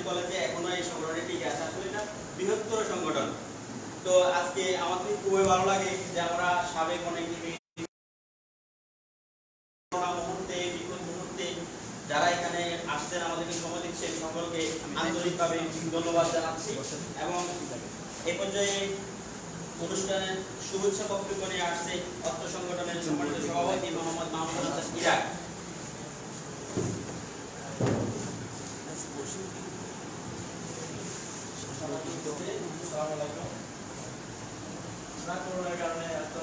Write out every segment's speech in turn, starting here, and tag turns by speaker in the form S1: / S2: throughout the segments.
S1: কলেজে এখনো এই সংগঠনটি টিকে আছে। আসলে এটা বৃহত্তর সংগঠন। তো আজকে আমাদের খুবই ভালো লাগে যে আমরা সাবেক অনেক মুহূর্তে বিপদ মুহূর্তে যারা এখানে আসছেন আমাদেরকে সময় দিচ্ছেন সকলকে আন্তরিকভাবে ধন্যবাদ জানাচ্ছি। এবং এই পর্যায়ে অনুষ্ঠানের শুভেচ্ছা বক্তব্য নিয়ে আসছে অত্র সংগঠনের সম্মানিত সভাপতি মোহাম্মদ মাহমুদ হাসান ইরাক। করোনার কারণে এত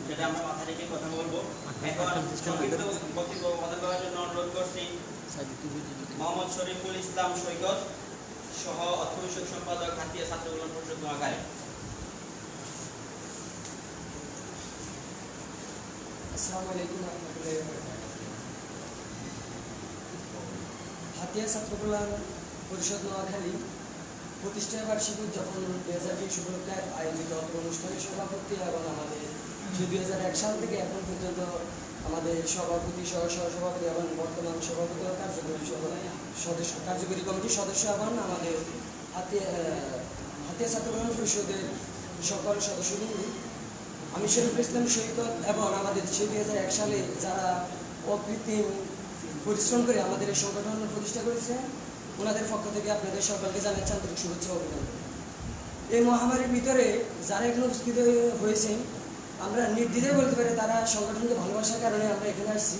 S1: সেটা আমরা মাথা রেখে কথা বলবো। এখন সংক্ষিপ্ত বক্তব্য কথা বলার জন্য অনুরোধ করছি মোহাম্মদ শরীফুল ইসলাম সৈকত সহ অর্থ বিষয়ক সম্পাদক হাতিয়া ছাত্র কল্যাণ পরিষদ নোয়াখালী।
S2: আসসালামু আলাইকুম ওয়া রাহমাতুল্লাহি ওয়া বারাকাতুহু। হাতিয়া ছাত্র কল্যাণ পরিষদ নোয়াখালী প্রতিষ্ঠা বার্ষিকী উদযাপন 2020 উপলক্ষে আয়োজিত অনুষ্ঠানের সভাপতি এবং আমাদের 2001 সাল থেকে এখন পর্যন্ত আমাদের সভাপতি সহ সহসভাপতি এবং বর্তমান সভাপতি ও কার্যকরী কমিটির সদস্য এবং আমাদের হাতিয়া ছাত্র কল্যাণ পরিষদের সকল সদস্যবৃন্দ, আমি শরীফুল ইসলাম সৈকত এবং আমাদের 2001 সালে যারা অকৃত্রিম পরিশ্রম করে আমাদের এই সংগঠন প্রতিষ্ঠা করেছে ওনাদের পক্ষ থেকে আপনাদের সকলকে জানাচ্ছি আন্তরিক শুভেচ্ছা ও অভিনন্দন। এই মহামারীর ভিতরে যারা এখানে উপস্থিত হয়েছেন আমরা নির্দ্বিধায় বলতে পারি তারা সংগঠনকে ভালোবাসার কারণে আমরা এখানে আসছি।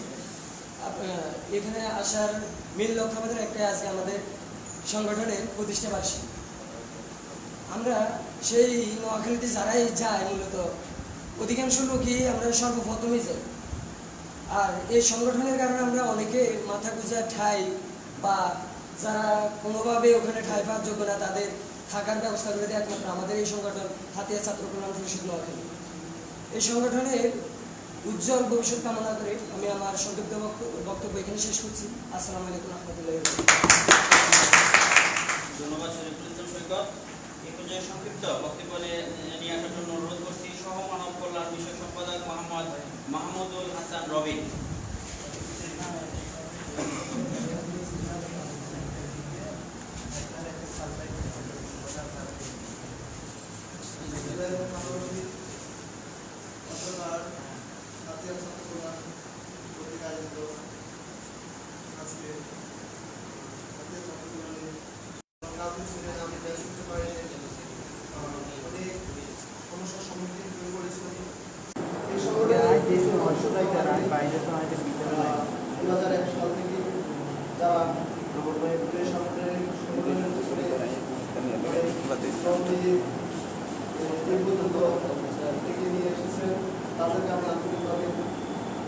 S2: এখানে আসার মূল লক্ষ্য আমাদের একটাই, আজকে আমাদের সংগঠনের প্রতিষ্ঠা বার্ষিকী। আমরা সেই নোয়াখালীতে যারাই যায় মূলত অধিকাংশ লোকই আমরা সর্বপ্রথমই যাই। আর এই সংগঠনের কারণে আমরা অনেকে মাথা গুঁজা ঠাই বা যারা কোনোভাবে ওখানে ঠাই পাওয়ার যোগ্য না তাদের থাকার ব্যবস্থা করে দেয় একমাত্র আমাদের এই সংগঠন হাতিয়া ছাত্র কল্যাণ পরিষদ নোয়াখালী। এই সংগঠনের উজ্জ্বল ভবিষ্যৎ কামনা করে আমি আমার সংক্ষিপ্ত বক্তব্য এখানে শেষ করছি। আসসালামু আলাইকুম ওয়া রাহমাতুল্লাহি ওয়া বারাকাতুহু।
S1: ধন্যবাদ শরীফুল ইসলাম সৈকত। এই পর্যায়ে সংক্ষিপ্ত বক্তব্য নিয়ে আসার জন্য অনুরোধ করছি সহ মানব কল্যাণ বিষয়ক সম্পাদক মোহাম্মদ মাহমুদুল হাসান রবি।
S3: তাদেরকে আমি আন্তরিকভাবে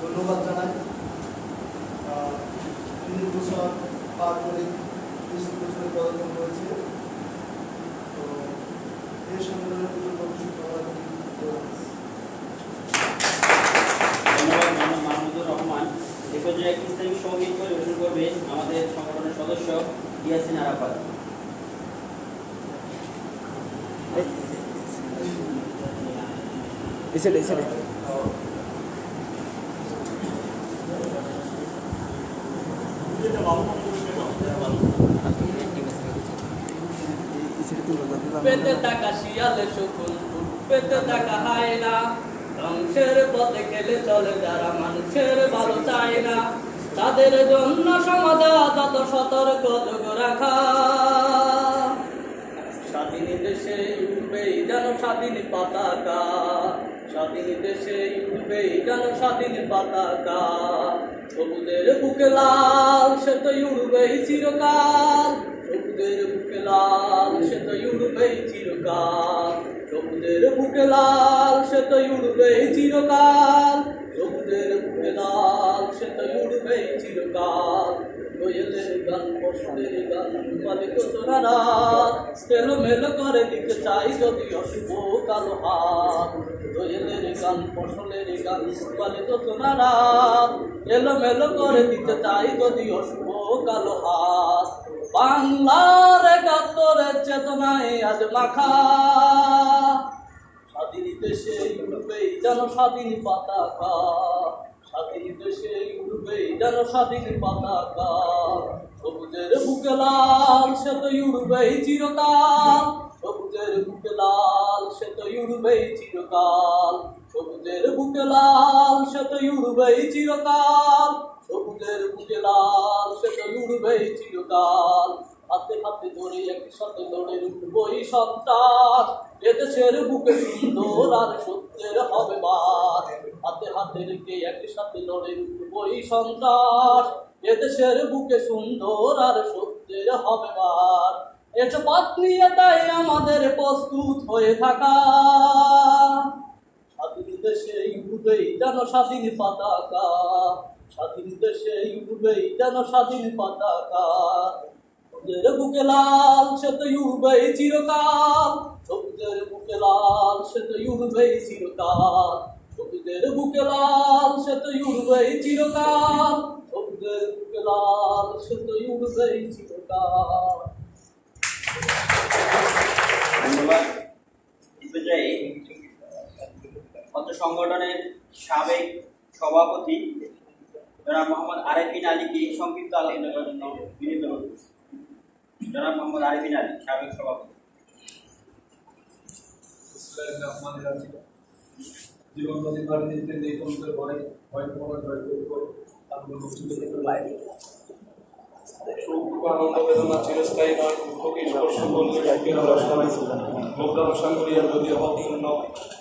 S3: ধন্যবাদ জানাই। 30 বছর পার করে 30 বছরের পদার্পণ হয়েছে। তো এই সংগঠনের প্রচুর ধন্যবাদ
S1: মাহমুদুর রহমান। এ পর্যায়ে একটি ইসলামিক সঙ্গীত পরিবেশন করবে আমাদের সংগঠনের সদস্য ইয়াসিন আরাফাত।
S4: পেতে টাকা শিয়ালে শকুন, পেতে টাকা হায় না, ধ্বংসের পথে খেলে চলে যারা মানুষের ভালো চায় না, তাদের জন্য সমাজত সতর্ক যোগ রাখা। স্বাধীন দেশে উঠবেই যেন স্বাধীন পতাকা, স্বাধীন দেশে উঠবেই যেন স্বাধীন পতাকা, সবুজের বুকে লাল সে তো উড়বেই চিরকাল, সবুজের বুকে লাল সে তো উড়বেই চিরকাল, সবুজের বুকে লাল সে তো উড়বেই চিরকাল, সবুজের বুকে লাল সে তো উড়বেই চিরকাল। দোয়েলের গান ফসলের গান পালিত সোনারাত, এলোমেলো করে দিতে চাই যদি অশুভ কালো হাত। দোয়েলের গান ফসলের গান পালিত সোনারাত, এলোমেলো করে দিতে চাই যদি অশুভ কালো হাত। বাংলার একাত্তরের চেতনায় আজ মাখা, স্বাধীন দেশে উড়বেই যেন স্বাধীন পতাকা, স্বাধীন দেশে উড়বেই যেন স্বাধীন পতাকা। সবুজের বুকে লাল সে তো উড়বেই চিরকাল, সবুজের বুকে লাল সে তো উড়বেই চিরকাল, সবুজের বুকে লাল সে তো উড়বেই চিরকাল, সবুজের বুকে লাল সে তো উড়বেই চিরকাল। হাতে হাতে ধরে একসাথে লড়ে উঠবই সন্ত্রাস, এদেশের বুকে সুন্দর আর সত্যের হবে বাস। হাতে হাতে রেখে একসাথে লড়ে উঠবই সন্ত্রাস, এদেশের বুকে সুন্দর আর সত্যের হবে বাস। এটা পথ নিয়ে তাই আমাদের প্রস্তুত হয়ে থাকা, স্বাধীন দেশে উড়বেই যেন স্বাধীন পতাকা, স্বাধীন দেশে উড়বেই যেন স্বাধীন পতাকা। সবুজের বুকে লাল সে তো উড়বেই চিরকাল, সবুজের বুকে লাল সে তো উড়বেই চিরকাল, সবুজের বুকে লাল সে তো উড়বেই চিরকাল, সবুজের বুকে লাল সে তো উড়বেই চিরকাল।
S1: ধন্যবাদ। এই পর্যায়ে ছাত্র সংগঠনের সাবেক সভাপতি জনাব মোহাম্মদ আরেফিন আলীকে সংক্ষিপ্ত আলোচনা করার জন্য বিনীত অনুরোধ করছি। জনাব মোহাম্মদ আরেফিন আলী, সাবেক সভাপতি।
S5: জীবন প্রতিবার দিতে নেই কমতে পরে হয় তোমার জয় করবো তারপর সুখ আনন্দ বেদনা চিরস্থায়ী নয়, দুঃখকে স্পর্শ করলে সুখের রসায় লোকদানসা করিয়া যদি অপূর্ণ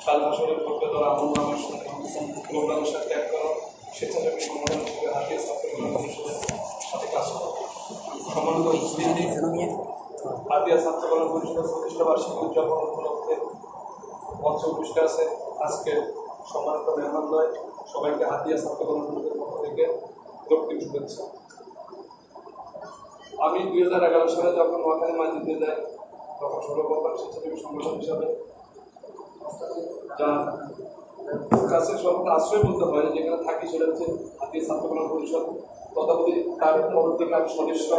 S5: কাল হাসরের পক্ষে ধরা আমল নামের সঙ্গে লোকদানসা ত্যাগ করো, স্বেচ্ছাসেবী সংগঠন হিসেবে হাতিয়ে ছাত্রকল্যাণ পরিষদের সাথে কাজ করো। সম্মানিত উপস্থিতি, হাতিয়া ছাত্রকল্যাণ পরিষদের প্রতিষ্ঠা বার্ষিকী উদযাপন উপলক্ষে মঞ্চ উপস্থিত আছে আজকের সম্মানিত মেহমানদ্বয়, সবাইকে হাতিয়া ছাত্রকল্যাণ পরিষদের পক্ষ থেকে রক্তিম শুভেচ্ছা। আমি 2011 সালে যখন নোয়াখালী মাঝিতে যাই তখন সর্বপ্রথম স্বেচ্ছাসেবী সংগঠন হিসাবে যার কাছে সর্বদা আশ্রয় বলতে হয় যেখানে থাকি সেটা হচ্ছে হাতিয়া ছাত্রকল্যাণ পরিষদ। তথাপি তার পরবর্তীতে আমি সদস্য,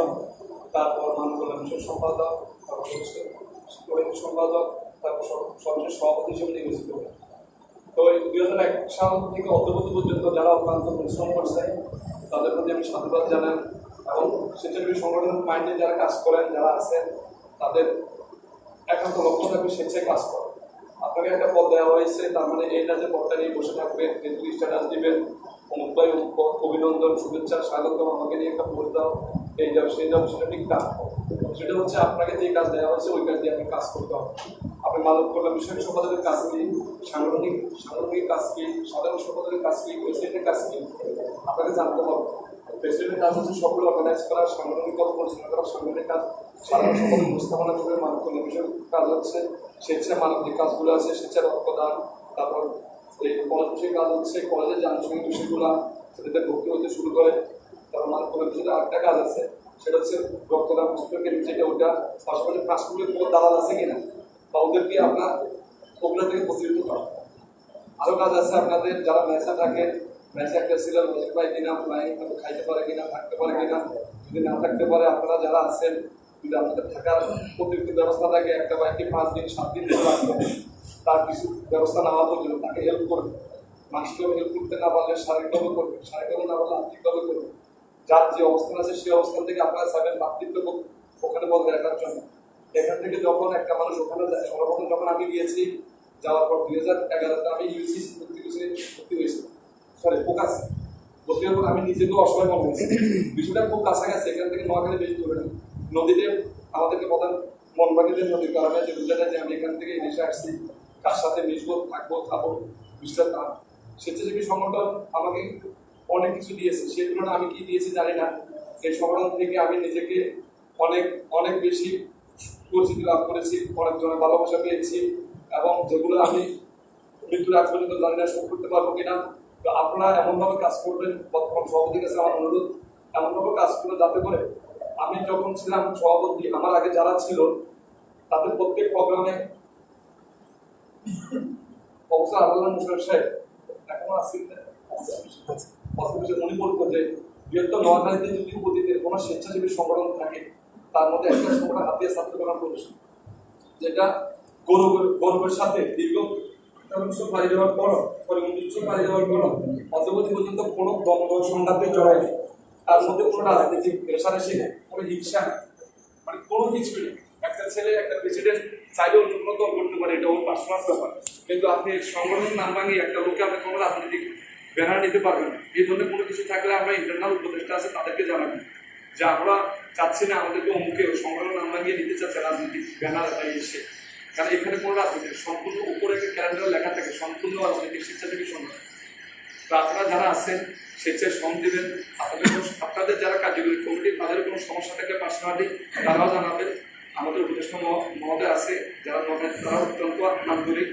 S5: তারপর মানবকল্যাণ বিষয় সম্পাদক, তারপর সম্পাদক, তারপর সর্বশেষ সভাপতি হিসেবে নির্বাচিত হয়। তো এই 2001 সাল থেকে অদ্যবধি পর্যন্ত যারা অত্যন্ত পরিশ্রম করছে তাদের প্রতি আমি সাধুবাদ জানাই এবং স্বেচ্ছাসেবী সংগঠনের মাইন্ডে যারা কাজ করেন, যারা আছেন, তাদের একান্ত লক্ষ্য থাকবে স্বেচ্ছায় কাজ করা। আপনাকে একটা পদ দেওয়া হয়েছে, তার মানে এটা যে পদটা নিয়ে বসে থাকবে, ফেসবুক স্ট্যাটাস দিবেন, অমুক ভাই অভিনন্দন, শুভেচ্ছা, স্বাগতম, আমাকে নিয়ে একটা পোস্ট দাও, এই যাও সেই যাও, সেটা ঠিক কাজ। সেটা হচ্ছে আপনাকে যে কাজ দেওয়া হয়েছে ওই কাজ দিয়ে আপনি কাজ করতে হবে। আপনি মানব কল্যাণ বিষয়ক সম্পাদকের কাজ কি, সাংগঠনিক কাজ কি, সাধারণ সম্পাদকের কাজ কি, প্রেসিডেন্টের কাজ কি, আপনাকে জানতে হবে। প্রেসিডেন্টের কাজ হচ্ছে সবগুলো অর্গানাইজ করা, সাংগঠনিক কাজ পরিচালনা করা, সাংগঠনিক কাজ, সাধারণ সম্পাদক উপস্থাপনা করে, মানব কল্যাণ বিষয়ক কাজ হচ্ছে স্বেচ্ছায় মানব যে কাজগুলো আছে, স্বেচ্ছায় রক্তদান, তারপর এই কলেজ বিষয়ক কাজ হচ্ছে কলেজের যে আনুষঙ্গিক বিষয়গুলো সেটাতে ভর্তি হতে শুরু করে। তারপর মানব কল্যাণ বিষয়ে আরেকটা কাজ আছে, সেটা হচ্ছে রক্তদান পুস্তকের যেটা ওটা, পাশাপাশি ফাস্টফুডের কোনো দালাল আছে কিনা বা ওদেরকে আপনার ওগুলো থেকে প্রতিনিধিত্ব করা। আরও কাজ আছে আপনাদের যারা ম্যাচে থাকে, ম্যাচে একটা সিরিয়াল লজিক পায় কিনা, ফ্লাইং খাইতে পারে কিনা, থাকতে পারে কিনা, যদি না থাকতে পারে আপনারা যারা আছেন যদি আপনাদের থাকার অতিরিক্ত ব্যবস্থা থাকে, একটা বাইকে 5 দিন 7 দিন রাখতে হবে, তার কিছু ব্যবস্থা নেওয়া পর্যন্ত তাকে হেল্প করবে। মানসিকভাবে হেল্প করতে না পারলে শারীরিকভাবে করবে, শারীরিকভাবে না পারলে আর্থিকভাবে করবে। যার যে অবস্থান আছে সেই অবস্থান থেকে আপনারা চাইবেন মাতৃত্ব ওখানে বলতে রাখার জন্য। এখান থেকে যখন একটা মানুষ ওখানে যায়, সর্বপ্রথম যখন আমি গিয়েছি, যাওয়ার পর 2011-তে আমি ইউসি ভর্তি হয়েছি, ফোকাস ভর্তি হওয়ার পর আমি নিজেকেও অসহায় মনে হয়েছি। বিষয়টা খুব কাছাকাছি, এখান থেকে নোয়াখালী বেশি দূরে না। নদীতে আমাদেরকে প্রধান মনবাড়িদের নদীর কারণে যে বুঝাটা যে আমি এখান থেকে দেশে আসছি, কার সাথে মিশবো, থাকবো, খাবো, বিষয়টা তা। স্বেচ্ছাসেবী সংগঠন আমাকে অনেক কিছু দিয়েছে, সেই তুলনায় আমি কি দিয়েছি জানি না। এই সংগঠন থেকে আমি নিজেকে অনেক অনেক বেশি পরিচিতি লাভ করেছি, অনেকজনের ভালোবাসা পেয়েছি, এবং যেগুলো আমি মৃত্যুর আগ পর্যন্ত জানি না শোধ করতে পারবো কিনা। তো আপনারা এমনভাবে কাজ করবেন, বর্তমান সভাপতির কাছে আমার অনুরোধ, এমনভাবে কাজ করে যাতে করে আমি যখন ছিলাম সভাপতি, আমার আগে যারা ছিল তাদের প্রত্যেক প্রোগ্রামে অবসর আল্লাহ মুশারফ সাহেব এখনো আসছেন, মনে করবো যে বৃহত্তর নোয়াখালীতে যদি উপদ্বীপের কোনো স্বেচ্ছাসেবী সংগঠন থাকে তার মধ্যে একটা সংগঠন হাতিয়া ছাত্র কল্যাণ প্রতিষ্ঠান, যেটা গৌরবের সাথে দীর্ঘ 19 পাড়ি দেওয়ার পর 19 পাড়ি দেওয়ার পর অদ্যাবধি পর্যন্ত কোনো দ্বন্দ্ব সংঘাতে জড়ায়নি। তার মধ্যে কোনো রাজনৈতিক প্রেশার এসে কোনো হিংসা নেই, মানে কোনো কিছু নেই। একটা ছেলে একটা প্রেসিডেন্ট চাইলে অন্য কোনো দল করতে পারে, এটা ওর পার্সোনাল ব্যাপার, কিন্তু আপনি সংগঠনের নাম ভাঙিয়ে একটা লোকে আপনি কোনো রাজনৈতিক ব্যানার নিতে পারবেন না। এই ধরনের কোনো কিছু থাকলে আমরা ইন্টারনাল উপদেষ্টা আছে তাদেরকে জানাবেন যে আমরা চাচ্ছি না আমাদেরকে অমুকে সংগঠনের নাম ভাঙিয়ে নিতে চাচ্ছে রাজনৈতিক ব্যানার এসে, কারণ এখানে কোনো রাজনীতি সম্পূর্ণ উপরে একটা ক্যালেন্ডার লেখা থাকে সম্পূর্ণ রাজনৈতিক স্বেচ্ছাসেবী সংগঠন। তো আপনারা যারা আছেন স্বেচ্ছায় শ্রম দেবেন, আপনাদের যারা কার্যকরী কমিটি তাদের কোনো সমস্যা থাকলে পার্সোনালি তারাও জানাবেন। আমাদের উপদেষ্টা মহোদয় আছে যারা তারা অত্যন্ত আন্তরিক,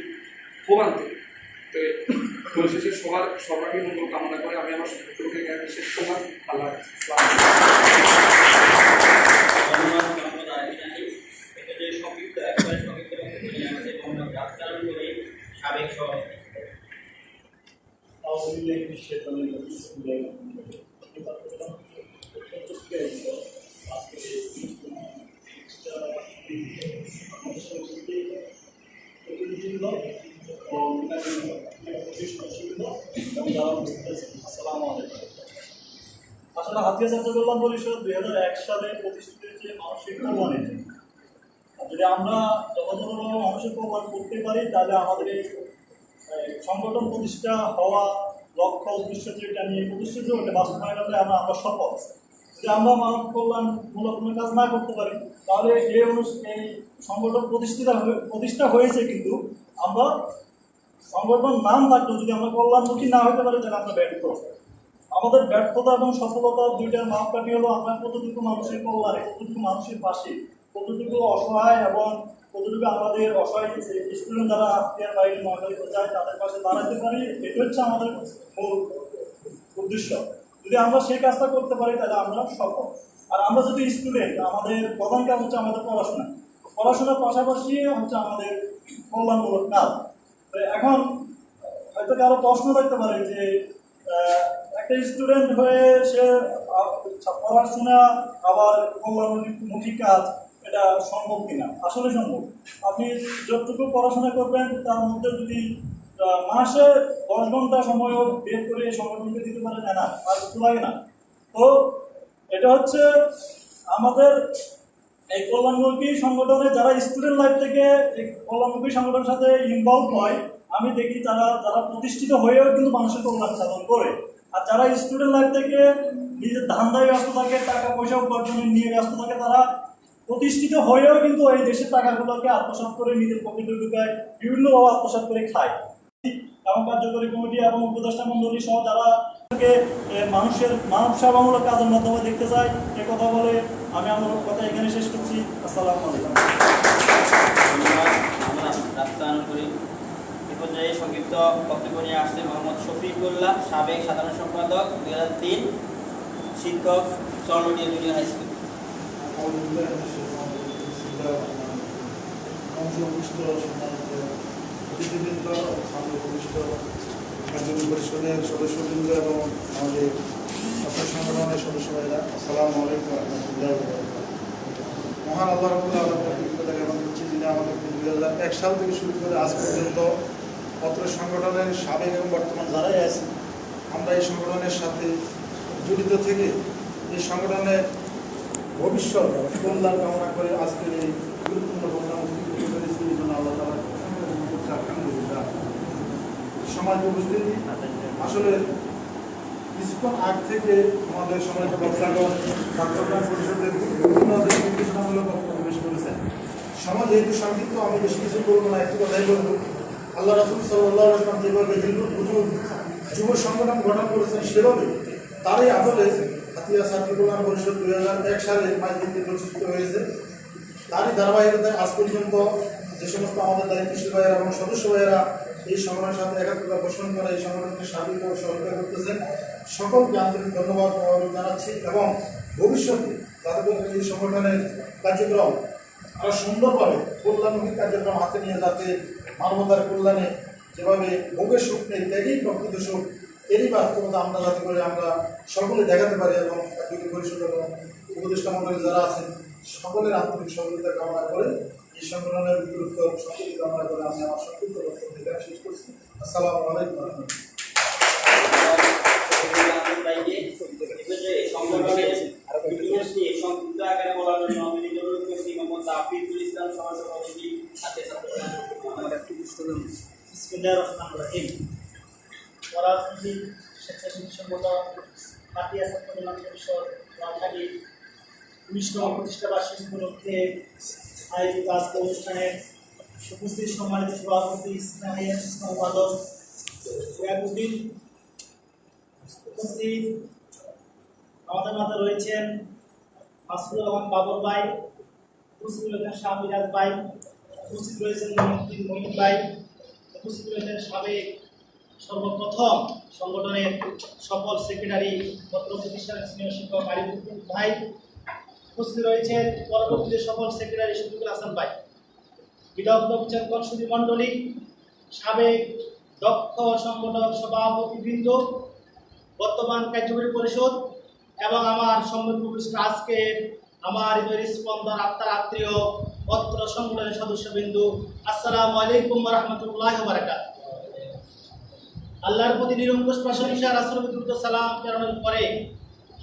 S5: খুব আন্তরিক। তো পরিশেষে সবার সবাইকে মঙ্গল কামনা করে আমি আমার সত্যকে এখানে শেষ করলাম। আল্লাহ
S1: সাবেক সভাপতি
S6: আসলে হাতিয়া ছাত্র কল্যাণ পরিষদ 2001 সালে প্রতিষ্ঠিত হয়েছে মানসিক কল্যাণের জন্য। যদি আমরা যথাযথভাবে মানুষের কল্যাণ করতে পারি তাহলে আমাদের এই সংগঠন প্রতিষ্ঠা হওয়া লক্ষ্য উদ্দেশ্য যেটা নিয়ে প্রতিষ্ঠিত ওটা বাস্তবায়ন হলে আমরা সফল। যদি আমরা মানব কল্যাণমূলক কোনো কাজ না করতে পারি তাহলে এই সংগঠন প্রতিষ্ঠা হয়েছে, কিন্তু আমরা সংগঠন নাম থাকলেও যদি আমরা কল্যাণমুখী না হতে পারি তাহলে আমরা ব্যর্থ। আমাদের ব্যর্থতা এবং সফলতা দুইটার মাপকাঠি হলো আমরা কতটুকু মানুষের কল্যাণে, কতটুকু মানুষের পাশে, কতটুকু অসহায় এবং কতটুকু আমাদের অসহায় স্টুডেন্ট যারা আত্মীয়ার বাইরে মহাকালীতে যায় তাদের পাশে দাঁড়াতে পারি, এটা হচ্ছে আমাদের মূল উদ্দেশ্য। যদি আমরা সেই কাজটা করতে পারি তাহলে আমরা সফল। আর আমরা যদি স্টুডেন্ট, আমাদের প্রধান কাজ হচ্ছে আমাদের পড়াশোনার পাশাপাশি হচ্ছে আমাদের কল্যাণমূলক কাজ। এখন হয়তো কারো প্রশ্ন থাকতে পারে যে একটা স্টুডেন্ট হয়ে সে পড়াশোনা আবার কল্যাণমুখী কাজ এটা সম্ভব কিনা? আসলে সম্ভব। আপনি যতটুকু পড়াশোনা করবেন তার মধ্যে যদি মাসে 10 ঘন্টা সময় বের করে সংগঠনকে দিতে পারেন না, আর কিছু লাগে না। তো এটা হচ্ছে আমাদের এই কল্যাণমুখী সংগঠনে যারা স্টুডেন্ট লাইফ থেকে এই কল্যাণমুখী সংগঠনের সাথে ইনভলভ হয়, আমি দেখি যারা প্রতিষ্ঠিত হয়েও কিন্তু মানুষের কল্যাণ সাধন করে। আর যারা স্টুডেন্ট লাইফ থেকে নিজের ধান্দায় ব্যস্ত থাকে, টাকা পয়সা উপার্জনে নিয়ে ব্যস্ত থাকে, তারা প্রতিষ্ঠিত হয়েও কিন্তু এই দেশের টাকাগুলোকে আত্মসাৎ করে নিজের পকেটে ঢুকায়, বিভিন্নভাবে আত্মসাৎ করে খায়। এবং কার্যকরী কমিটি এবং উপদেষ্টা মন্ডলী সহ যারা মানুষের মানব সেবামূলক কাজের মাধ্যমে দেখতে চাই, এ কথা বলে আমি আমার কথা এখানে শেষ করছি। আসসালামু আলাইকুম।
S1: পর্যায়ে সংক্ষিপ্ত বক্তব্য নিয়ে আসছে মোহাম্মদ শফিকুল্লাহ, সাবেক সাধারণ সম্পাদক, 2003 শিক্ষক, চরলডিয়া জুনিয়র হাই স্কুল।
S3: অতিথিবৃন্দ, সংঘনিষ্ঠ কার্যকরী পরিষদের সদস্যবৃন্দ এবং আমাদের ছাত্র সংগঠনের সদস্যরা, আসসালামু আলাইকুম ওয়া রাহমাতুল্লাহি ওয়া বারাকাতুহু। মহান আল্লাহ রাব্বুল আলামিনের জ্ঞাপন করছি যিনি আমাদের 2001 সাল থেকে শুরু করে আজ পর্যন্ত অত্র সংগঠনের সাবেক এবং বর্তমান যারাই আছে, আমরা এই সংগঠনের সাথে জড়িত থেকে এই সংগঠনের ভবিষ্যৎ কল্যাণ কামনা করে আজকের এই গুরুত্বপূর্ণ প্রোগ্রাম উপস্থিত করেছি। এই জন্য আল্লাহ তাআলা আলহামদুলিল্লাহ। সমাজে উপস্থিতি আসলে কিছুক্ষণ আগ থেকে আমাদের সমাজ বক্তাগণ ছাত্রকল্যাণ পরিষদের বিভিন্ন নির্দেশনামূলক বক্তব্য পেশ করেছেন। সমাজ যেহেতু সংক্ষিপ্ত, আমি বেশি কিছু বলবো না, একটু কথাই বলবো। আল্লাহ রাসূল সাল্লাল্লাহু আলাইহি ওয়াসাল্লাম যেভাবে যুব সংগঠন গঠন করেছেন, সেভাবে তারই আদলে হাতিয়া ছাত্র কল্যাণ পরিষদ 2001 সালে মাইদিনকে প্রতিষ্ঠিত হয়েছে। তারই ধারাবাহিকতায় আজ পর্যন্ত যে সমস্ত আমাদের দায়িত্বশীল ভাইয়েরা এবং সদস্য ভাইয়েরা এই সংগঠনের সাথে একাত্মতা পোষণ করে এই সংগঠনকে সার্বিক ও সহযোগিতা করতেছেন, সকলকে আন্তরিক ধন্যবাদ জানাচ্ছি এবং ভবিষ্যতে তাদের এই সংগঠনের কার্যক্রম আরও সুন্দরভাবে কল্যাণমুখী কার্যক্রম হাতে নিয়ে যাতে মানবতার কল্যাণে যেভাবে ভোগের সুখ নেই ত্যাগই প্রকৃত সুখ, এরই বাস্তবতা আমরা যাতে করে আমরা সকলে দেখাতে পারি এবং কার্যকরী পরিষদ এবং উপদেষ্টা মন্ডলী যারা আছেন সকলের আন্তরিক সহযোগিতা কামনা করে এই সংগঠনের গুরুত্ব সকলকে কামনা করে আমি আমার সংক্ষিপ্ত বক্তব্য এখানে শেষ করছি। আসসালামু আলাইকুম ওয়া
S6: রাজনৈতিক স্বেচ্ছাসেবী সংগঠন পাতিয়া ছাত্র কল্যাণ পরিষদ রাজধানী 19তম প্রতিষ্ঠা বার্ষিকী উপলক্ষে আয়োজিত আজকের অনুষ্ঠানে উপস্থিত সম্মানিত সভাপতি ইসলামী সম্পাদক ওয়াকুদ্দিন, উপস্থিত আমাদের মাঝে রয়েছেন মাসুদুর রহমান বাবর ভাই, উপস্থিত রয়েছেন শাহ মিরাজ ভাই, উপস্থিত রয়েছেন মহিউদ্দিন ভাই, উপস্থিত রয়েছেন সাবেক সর্বপ্রথম সংগঠনের সফল সেক্রেটারি পত্র প্রতিষ্ঠানের সিনিয়র শিক্ষক আরিফুদ্দিন ভাই, উপস্থিত রয়েছেন পরবর্তীতে সফল সেক্রেটারি শফিকুল হাসান ভাই, বিদগ্ধ বিচারক সুধী মণ্ডলী, সাবেক দক্ষ সংগঠন সভাপতিবৃন্দ, বর্তমান কার্যকরী পরিষদ এবং আমার সম্মানিত আজকে আমার হৃদয়ের স্পন্দন আত্মার আত্মীয় পত্র সংগঠনের সদস্যবৃন্দ, আসসালামু আলাইকুম ওয়া রাহমাতুল্লাহি ওয়া বারাকাতুহু। আল্লাহর প্রতি নিরঙ্কুশ প্রশংসা, রাসূলের দ্রুত সালাম প্রেরণের পরে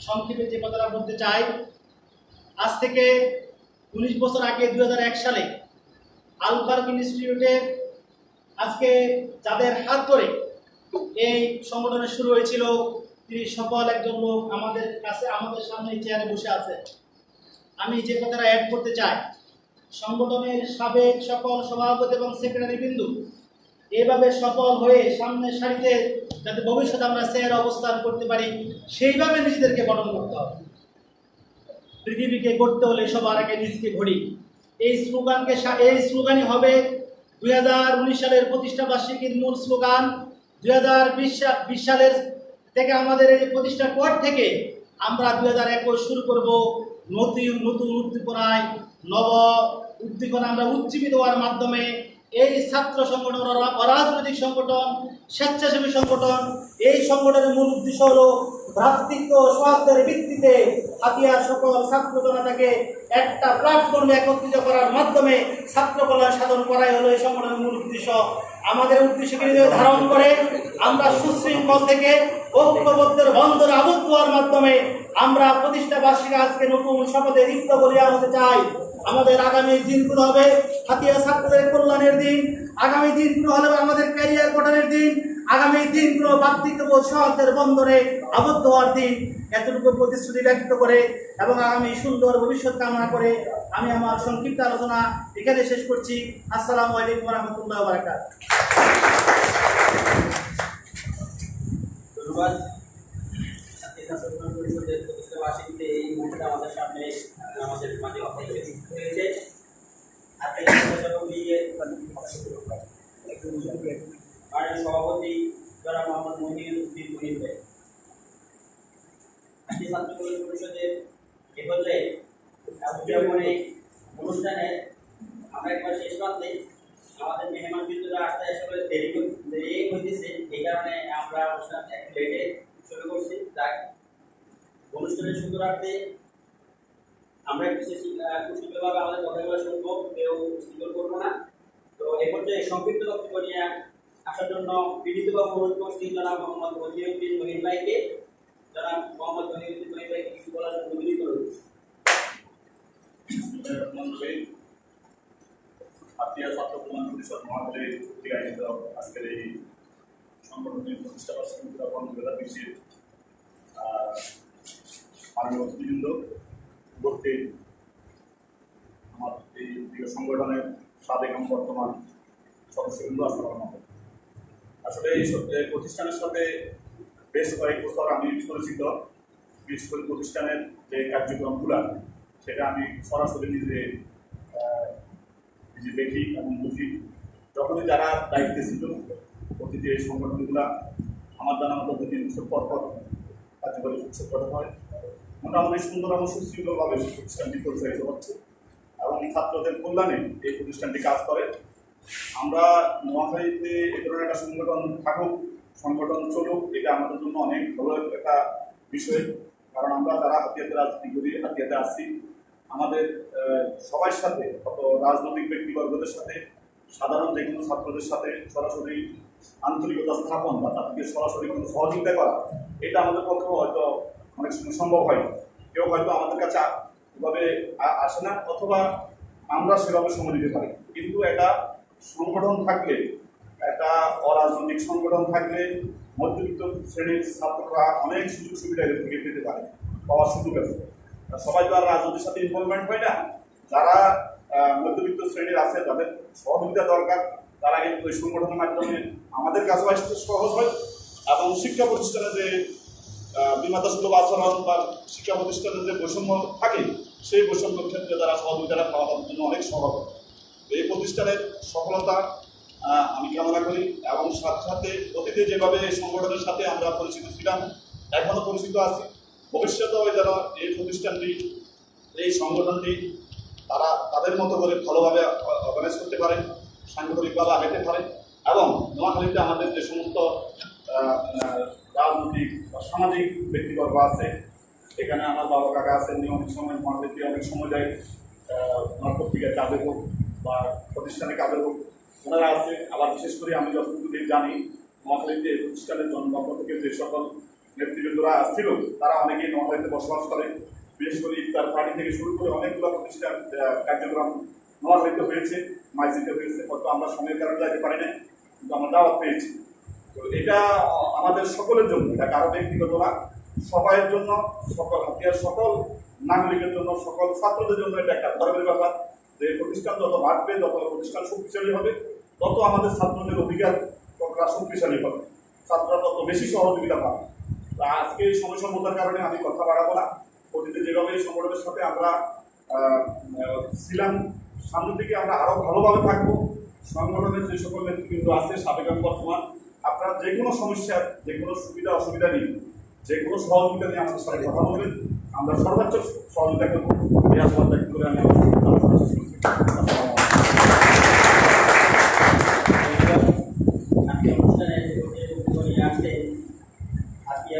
S6: সংক্ষেপে যে কথাটা বলতে চাই, আজ থেকে 19 বছর আগে 2001 সালে আলবার্গ ইনস্টিটিউটে আজকে যাদের হাত ধরে এই সংগঠনের শুরু হয়েছিল তিনি সফল একজন লোক আমাদের কাছে আমাদের সামনে চেয়ারে বসে আছে। আমি যে কথাটা অ্যাড করতে চাই, সংগঠনের সাবেক সকল সভাপতি এবং সেক্রেটারি বিন্দু এভাবে সফল হয়ে সামনের সারিতে যাতে ভবিষ্যতে আমরা চেয়ারে অবস্থান করতে পারি সেইভাবে নিজেদেরকে গঠন করতে হবে। পৃথিবীকে গড়তে হলে সবার আগে নিজকে গড়ি, এই স্লোগানই হবে 2019 সালের প্রতিষ্ঠা বার্ষিকীর মূল স্লোগান। 2020 সালের থেকে আমাদের এই প্রতিষ্ঠার পর থেকে আমরা 2021 শুরু করব নতুন উদ্দীপনায়, নব উদ্দীপনা আমরা উজ্জীবিত হওয়ার মাধ্যমে এই ছাত্র সংগঠন, অরাজনৈতিক সংগঠন, স্বেচ্ছাসেবী সংগঠন, এই সংগঠনের মূল উদ্দেশ্য হলো ভ্রাতৃত্ব সৌহার্দ্যের ভিত্তিতে হাতিয়ার সকল ছাত্র জনতাকে একটা প্ল্যাটফর্মে একত্রিত করার মাধ্যমে ছাত্র কল্যাণ সাধন করাই হলো এই সংগঠনের মূল উদ্দেশ্য। আমাদের উদ্দেশ্যকে ধারণ করে আমরা সুশৃঙ্খল থেকে ঐক্যবদ্ধের বন্ধনে আবদ্ধ হওয়ার মাধ্যমে আমরা প্রতিষ্ঠা বার্ষিকী আজকে নতুন শপথে লিপ্ত বলিয়া হতে চাই। আমাদের আগামী দিনগুলো হবে হাতিয়া ছাত্রদের কল্যাণের দিন, আগামী দিনগুলো হলে আমাদের ক্যারিয়ার গঠনের দিন, আগামী দিনগুলো ভাতৃত্ববোধ সৌহার্দ্যের বন্ধনে আবদ্ধ হওয়ার দিন। এতটুকু প্রতিশ্রুতি ব্যক্ত করে এবং আগামী সুন্দর ভবিষ্যৎ কামনা করে আমি আমার সংক্ষিপ্ত আলোচনা এখানে শেষ করছি। আসসালামু আলাইকুম ওয়া রাহমাতুল্লাহি ওয়া বারাকাতুহু।
S1: ধন্যবাদ। পরিষদের প্রতিষ্ঠা বার্ষিকীতে এই মুহূর্তে আমাদের সামনে আমাদের মাঝে হয়েছে সভাপতি যারা মোহাম্মদ মহিউদ্দিন মহিন ভাই, ছাত্র কল্যাণ পরিষদের এ পর্যায়ে উদযাপনে অনুষ্ঠানে আমরা একবার শেষ প্রান্তে আমাদের মেহমান বিন্দুরা আসতে আসলে দেরি হইতেছে, এই কারণে আমরা অনুষ্ঠান একটু লেটে শুরু করছি। তাই অনুষ্ঠানের সুন্দরার্থে আমরা একটু সুশৃঙ্খলভাবে আমাদের কথাগুলো শুনবো, কেউ শিকল করবো না। তো এ পর্যায়ে সংক্ষিপ্ত বক্তব্য নিয়ে আসার জন্য বিনীতভাবে অনুরোধ করছি জনাব মোহাম্মদ মহিউদ্দিন মহিন ভাইকে। জনাব মোহাম্মদ মহিউদ্দিন মহিন ভাইকে কিছু বলার জন্য বিনীত অনুরোধ।
S7: হাতিয়া ছাত্র কল্যাণ পরিষদ মহাবিদ্যালয় কর্তৃক আয়োজিত আজকের এই সংগঠনের প্রতিষ্ঠা বার্ষিকী উদযাপন 2020 মাননীয় অতিথিবৃন্দ, উপস্থিত আমার এই প্রিয় সংগঠনের সাবেক এবং বর্তমান সদস্যবৃন্দ, আসসালামু আলাইকুম। আসলে এই প্রতিষ্ঠানের সাথে বেশ কয়েক বছর আমি পরিচিত। বিশেষ করে প্রতিষ্ঠানের যে কার্যক্রমগুলো সেটা আমি সরাসরি নিজে যে দেখি এবং বুঝি, যখনই যারা দায়িত্বে ছিল প্রতিটি এই সংগঠনগুলা আমার জানা মতো 2-3 বছর পর পর কার্যকরী উৎসব করা হয়। মোটামুটি সুন্দর এবং সুশৃঙ্খলভাবে প্রতিষ্ঠানটি পরিচালিত হচ্ছে এবং ছাত্রদের কল্যাণে এই প্রতিষ্ঠানটি কাজ করে। আমরা নোয়াখালীতে এ ধরনের একটা সংগঠন থাকুক, সংগঠন চলুক, এটা আমাদের জন্য অনেক ভালো একটা বিষয়। কারণ আমরা যারা হাতিয়াতে রাজনীতি করি, হাতিয়াতে আসি, আমাদের সবার সাথে, কত রাজনৈতিক ব্যক্তিবর্গদের সাথে, সাধারণ যে কোনো ছাত্রদের সাথে সরাসরি আন্তরিকতা স্থাপন বা তাদেরকে সরাসরি কোনো সহযোগিতা করা, এটা আমাদের পক্ষেও হয়তো অনেক সময় সম্ভব হয়। কেউ হয়তো আমাদের কাছে এভাবে আসে না, অথবা আমরা সেভাবে সময় দিতে পারি। কিন্তু একটা সংগঠন থাকলে, একটা অরাজনৈতিক সংগঠন থাকলে মধ্যবিত্ত শ্রেণীর ছাত্ররা অনেক সুযোগ সুবিধা এদের থেকে পেতে পারে, পাওয়ার সুযোগ আছে। সবাই তো আর রাজনীতির সাথে ইনভলভমেন্ট হয় না। যারা মধ্যবিত্ত শ্রেণীর আছে, যাদের সহযোগিতা দরকার, তারা কিন্তু ওই সংগঠনের মাধ্যমে আমাদের কাছে আসতে সহজ হয়। এবং শিক্ষা প্রতিষ্ঠানে যে বিমাদাসুলভ আচরণ বা শিক্ষা প্রতিষ্ঠানের যে বৈষম্য থাকে, সেই বৈষম্যের ক্ষেত্রে তারা সহযোগিতাটা পাওয়া তাদের জন্য অনেক সহজ। এই প্রতিষ্ঠানের সফলতা আমি কামনা করি এবং সাথে সাথে অতীতে যেভাবে এই সংগঠনের সাথে আমরা পরিচিত ছিলাম, এখনও পরিচিত আছি, ভবিষ্যতেও যারা এই প্রতিষ্ঠানটি, এই সংগঠনটি তারা তাদের মতো করে ভালোভাবে অর্গানাইজ করতে পারে, সাংগঠনিকভাবে আগাইতে পারে এবং নোয়াখালীতে আমাদের যে সমস্ত রাজনৈতিক বা সামাজিক ব্যক্তিবর্গ আছে, এখানে আমার বাবা কাকা আছেন, অনেক সময় নোয়াখালীতে অনেক সময় যায় আমার পত্রিকার কাজে হোক বা প্রতিষ্ঠানে কাজে হোক, ওনারা আছে। আবার বিশেষ করে আমি যতটুকু জানি, নোয়াখালীতে এই প্রতিষ্ঠানের জন্মলগ্ন থেকে যে সকল নেতৃবৃন্দরা আসছিল, তারা অনেকেই নোয়াখালীতে বসবাস করে। বিশেষ করে ইফতার পার্টি থেকে শুরু করে অনেকগুলো প্রতিষ্ঠান কার্যক্রম নোয়াখালীতে হয়েছে, মাইজিতে হয়েছে। হয়তো আমরা সময়ের কারণে যাইতে পারি না, কিন্তু আমরা দাওয়াত পেয়েছি। তো এটা আমাদের সকলের জন্য, এটা কারো ব্যক্তিগত না, সবাইয়ের জন্য, সকল হাতিয়ার সকল নাগরিকের জন্য, সকল ছাত্রদের জন্য এটা একটা গর্বের ব্যাপার যে প্রতিষ্ঠান যত বাড়বে, যত প্রতিষ্ঠান শক্তিশালী হবে, তত আমাদের ছাত্রদের অধিকার ততটা শক্তিশালী হবে, ছাত্ররা তত বেশি সহযোগিতা পাবে। আজকে এই সময় সম্পদার কারণে আমি কথা বাড়াবো না। অতীতে যেভাবে এই সংগঠনের সাথে আমরা ছিলাম, সামনের দিকে আমরা আরো ভালোভাবে থাকবো। সংগঠনের যে সকল নেতৃবৃন্দ আছে, সাবেক এবং বর্তমান, আপনারা যে কোনো সমস্যা, যে কোনো সুবিধা অসুবিধা নিয়ে, যে কোনো সহযোগিতা নিয়ে আমাদের সাথে কথা বলবেন, আমরা সর্বোচ্চ সহযোগিতা করবো। এই আশীর্বাদ ব্যক্ত করে আমি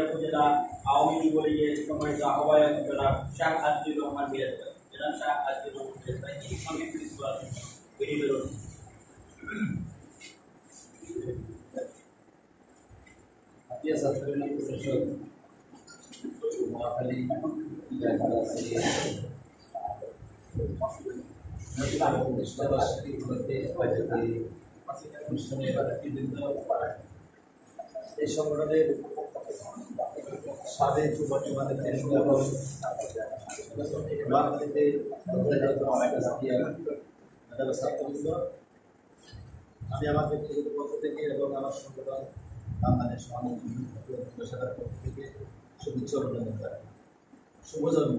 S1: উপজেলা আওয়ামী লীগ লীগের সম্মানিত আহ্বায়ক জনাব শাহ আজিজুর রহমান বিরাজ করেন। জনাব শাহ আজিজুর রহমান বিরাজ করেন, এই সঙ্গে প্রিন্সিপাল বেরিবেরন।
S8: হাতিয়া ছাত্রলীগ পরিষদ নোয়াখালী এই সংগঠনের সাবেক বর্তমানে নোয়াখালীতে ছাত্রবৃন্দ, আমি আমার ব্যক্তিগত পক্ষ থেকে এবং আমার সংগঠন বাংলাদেশ শাখার পক্ষ থেকে শুভেচ্ছা অভিনন্দন জানাই। শুভ জন্ম।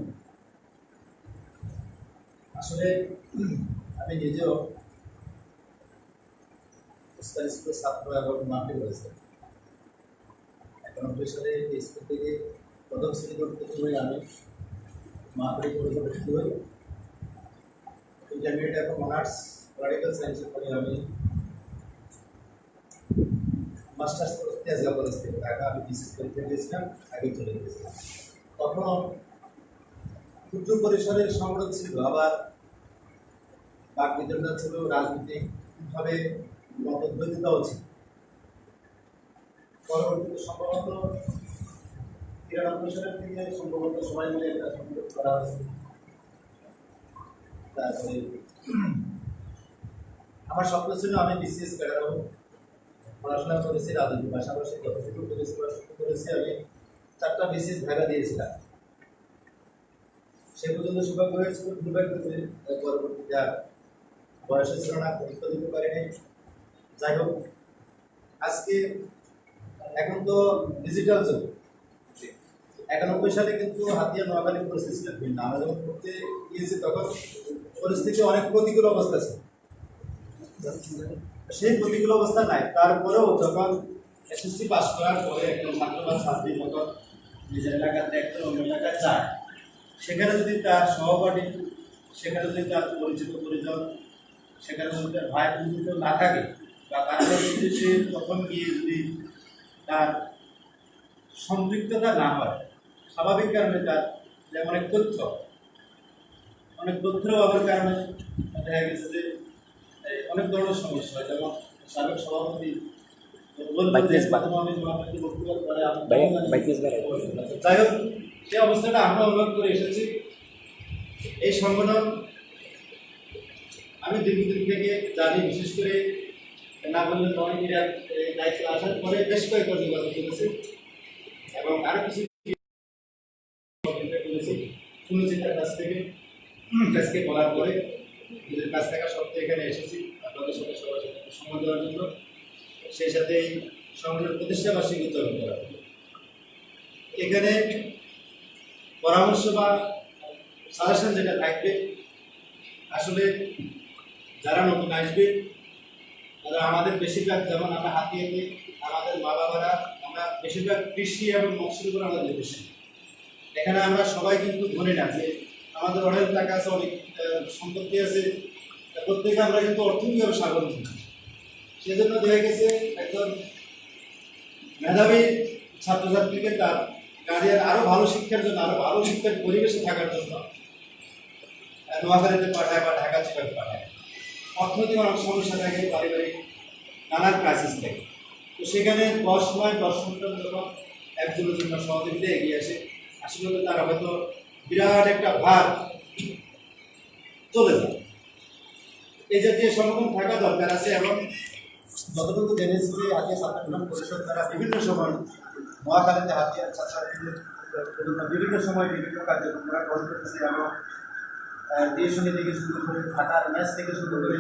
S8: আসলে আমি নিজেও স্কুলের ছাত্র এবং মাঠে রয়েছে। 91 সালে এই স্কুল থেকে প্রথম শ্রেণী পড়তে হয়ে আমি মাঠে ভর্তি হই। ইন্টারমিডিয়েট এবং অনার্স পলিটিক্যাল সায়েন্সের পরে আমি মাস্টার্স করতে তেজগাঁও কলেজ থেকে ঢাকা, আমি বিসিএস পরীক্ষা দিয়েছিলাম, আগে চলে গিয়েছিলাম। তখন ক্ষুদ্র পরিসরের সংগঠন ছিল, আবার বাক বিতরণটা ছিল, রাজনৈতিকভাবে মতদ্বৈততাও ছিল। পরবর্তীতে সম্ভবত 93 সালের থেকে সম্ভবত সবাই মিলে একটা সংগঠন করা হয়েছে। তারপরে আমার স্বপ্ন ছিল আমি বিসিএস ক্যাডার হব। পড়াশোনা করেছি, রাজনীতি পাশাপাশি যতটুকু করেছি পড়াশোনা করেছি। আমি 4টা বিসিএস ভাগা দিয়েছিলাম। সে পর্যন্ত সৌভাগ্য হয়েছিল, দুর্ভাগ্য হয়েছে পরবর্তীতে আর বয়স ছিল না, পরীক্ষা দিতে পারিনি। যাই হোক, আজকে এখন তো ডিজিটাল যুগ। 91 সালে কিন্তু হাতিয়া নোয়াখালী পরিস্থিতি ছিল ভিন্ন। আমরা যখন পড়তে গিয়েছি তখন পরিস্থিতি অনেক প্রতিকূল অবস্থা ছিল। সেই প্রতিকূল অবস্থা নাই, তারপরেও যখন এসএসসি পাস করার পরে একটা ছাত্র বা ছাত্রীর মতো নিজের এলাকাতে একটা অন্য এলাকায় যায়, সেখানে যদি তার সহপাঠী, সেখানে যদি তার পরিচিত পরিজন, সেখানে যদি তার ভাই পরিচিত না থাকে, বা তারপরে যদি সে তখন গিয়ে যদি তার সম্পৃক্ততা না হয়, স্বাভাবিক কারণে তার যে অনেক তথ্যের অভাবের কারণে দেখা গেছে যে অনেক ধরনের সমস্যা হয়। যেমন সাবেক সভাপতি যাই হোক, সেই অবস্থাটা আমরা অনুভব করে এসেছি। এই সংগঠন আমি দীর্ঘদিন থেকে জানি, বিশেষ করে না বললে নয় দায়িত্ব আসার পরে বেশ কয়েকবার যোগাযোগ করেছি এবং আরো কিছু শুনেছি তার কাছ থেকে। আজকে বলার পরে নিজের কাছ থাকা সত্ত্বে এখানে এসেছি আপনাদের সাথে সবার সাথে সময় দেওয়ার জন্য, সেই সাথে এই সংগঠনের প্রতিষ্ঠা বার্ষিকী উদযাপন করা। এখানে পরামর্শ বা সাজেশন যেটা থাকবে, আসলে যারা নতুন আসবে তারা আমাদের বেশিরভাগ, যেমন আমরা হাতিয়াতে আমাদের মা বাবারা, আমরা বেশিরভাগ কৃষি এবং মৎস্যের উপর আমাদের বেশি। এখানে আমরা সবাই কিন্তু ধরে না যে আমাদের অনেক টাকা আছে, অনেক সম্পত্তি আছে, প্রত্যেকে আমরা কিন্তু অর্থনৈতিকভাবে স্বাবলম্বী। সেজন্য দেখা গেছে একজন মেধাবী ছাত্রছাত্রীকে তার গার্ডিয়ান আরো ভালো শিক্ষার জন্য, আরো ভালো শিক্ষার পরিবেশে থাকার জন্য নোয়াখালীতে পাঠায় বা ঢাকা চিটাগাং পাঠায়। অর্থনৈতিক অনেক সমস্যা থাকে, পারিবারিক নানান ক্রাইসিস থাকে। তো সেখানে 10 ঘন্টার জন্য একজনের জন্য সহযোগিতা এগিয়ে আসে, আসলে তারা হয়তো বিরাট একটা ভার চলে যায়। এই জাতীয় সংগঠন থাকা দরকার আছে। এবং যতটুকু জেনেছি যে হাতিয়া ছাত্র কল্যাণ পরিষদ তারা বিভিন্ন সময় নোয়াখালীতে হাতিয়া ছাত্রছাত্রীদের বিভিন্ন সময় বিভিন্ন কার্যক্রম গ্রহণ করতেছে এবং টিউশনি থেকে শুরু করে ঢাকার ম্যাচ থেকে শুরু করে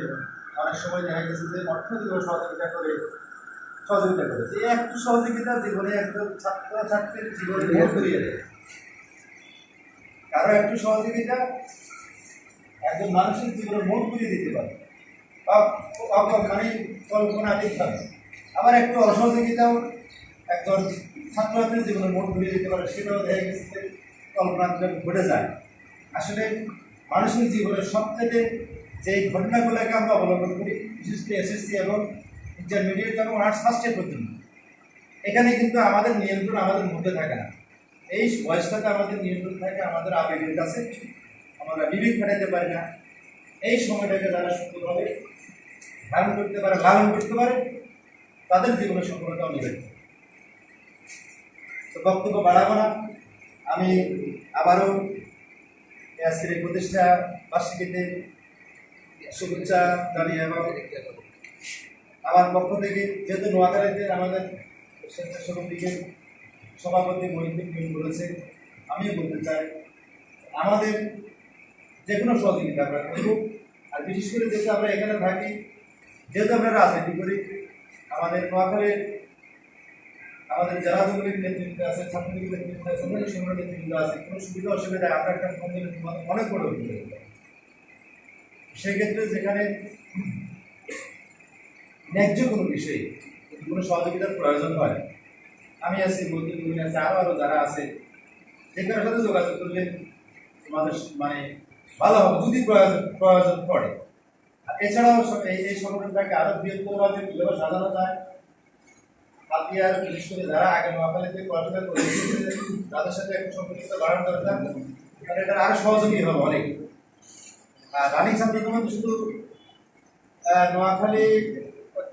S8: অনেক সময় দেখা গেছে যে অর্থনৈতিক সহযোগিতা করেছে। এই একটু সহযোগিতা জীবনে একজন ছাত্রছাত্রীর জীবনে মোড় ঘুরিয়ে দেয়। কারো একটু সহযোগিতা একজন মানুষের জীবনে মোড় ঘুরিয়ে দিতে পারে, মানে কল্পনাতীত হবে। আবার একটু অসহযোগিতাও একজন ছাত্রছাত্রীর জীবনে মোড় ঘুরিয়ে দিতে পারে, সেটাও দেখা গেছে যে কল্পনাতীত ঘটে যায়। আসলে মানুষের জীবনের সবচেয়ে যে ঘটনাগুলোকে আমরা অবলম্বন করি, বিশেষ করে এসএসসি এবং ইন্টারমিডিয়েট এবং আর্টস ফার্স্ট ইয়ার পর্যন্ত, এখানে কিন্তু আমাদের নিয়ন্ত্রণ আমাদের মধ্যে থাকে না। এই বয়সটাতে আমাদের নিয়ন্ত্রণ থাকে আমাদের আবেগের কাছে, আমরা বিবেক খাটাতে পারি না। এই সময়টাকে যারা সুন্দরভাবে ধারণ করতে পারে, লালন করতে পারে, তাদের জীবনের সফলতা অনেক। তো বক্তব্য বাড়াবো না, আমি আবারও আজকের এই প্রতিষ্ঠা বার্ষিকীতে শুভেচ্ছা জানিয়ে এবং আমার পক্ষ থেকে, যেহেতু নোয়াখালীতে আমাদের স্বেচ্ছাসেবক লীগের সভাপতি মহিউদ্দিন বলেছে, আমিও বলতে চাই আমাদের যে কোনো সহযোগিতা আমরা করব। আর বিশেষ করে যেহেতু আমরা এখানে থাকি, যেহেতু আমরা রাজনীতি করি, আমাদের নোয়াখালীর আমাদের জেলা যুবলীগ নেতৃত্ব আছে, ছাত্রলীগ নেতৃত্ব আছে, অনেক সংগঠন নেতৃত্ব আছে, কোনো সুবিধা অসুবিধায় আমরা একটা অনেক বড় সেক্ষেত্রে যেখানে ন্যায্য কোনো বিষয়ে কোনো সহযোগিতার প্রয়োজন হয়, আমি আছি, মধ্যে আছে, আরও যারা আছে, যেখানে সাথে যোগাযোগ করলে আমাদের মানে ভালো হবে যদি প্রয়োজন পড়ে। আর এছাড়াও এই সংগঠনটাকে আরো বৃহত্তরভাবে কীভাবে সাজানো যায়, হাতিয়ার বিশেষ করে যারা আগে নোয়াখালীতে পড়াশোনা করে তাদের সাথে একটু সম্পর্কিত বাড়ানো দরকার, কারণ এটা আরো সহযোগী হবে অনেক। আর রানিং ছাত্রীদের শুধু নোয়াখালী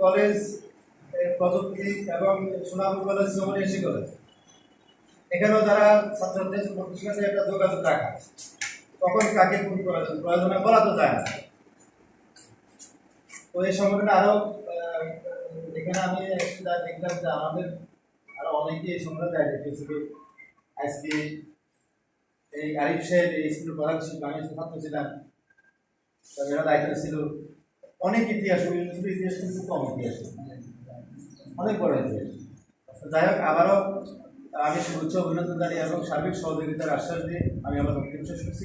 S8: কলেজ প্রযুক্তি এবং সোনাপুর কলেজ যেমন এসে কলেজ, এখানেও যারা ছাত্রছাত্রীদের প্রতিষ্ঠানে একটা যোগাযোগ রাখা, তখন কাকে কোন প্রয়োজনে বলা তো যায় না। তো এই সংগঠনে আরো এখানে আমি দেখলাম যে আমাদের আরো অনেকে এই সংগঠনে দায়িত্ব ছিল। আজকে এই আরিফ সাহেব এই স্কুলের প্রধান শিক্ষক, আমি ছাত্র ছিলাম, এরা দায়িত্ব ছিল। অনেক ইতিহাস, ইতিহাস কিন্তু কম ইতিহাস, অনেক বড় ইতিহাস। যাই হোক, আবারও আমি শুভেচ্ছা অভিনন্দন জানিয়ে এবং সার্বিক সহযোগিতার আশ্বাস দিয়ে আমি আমার বক্তব্য শেষ করছি।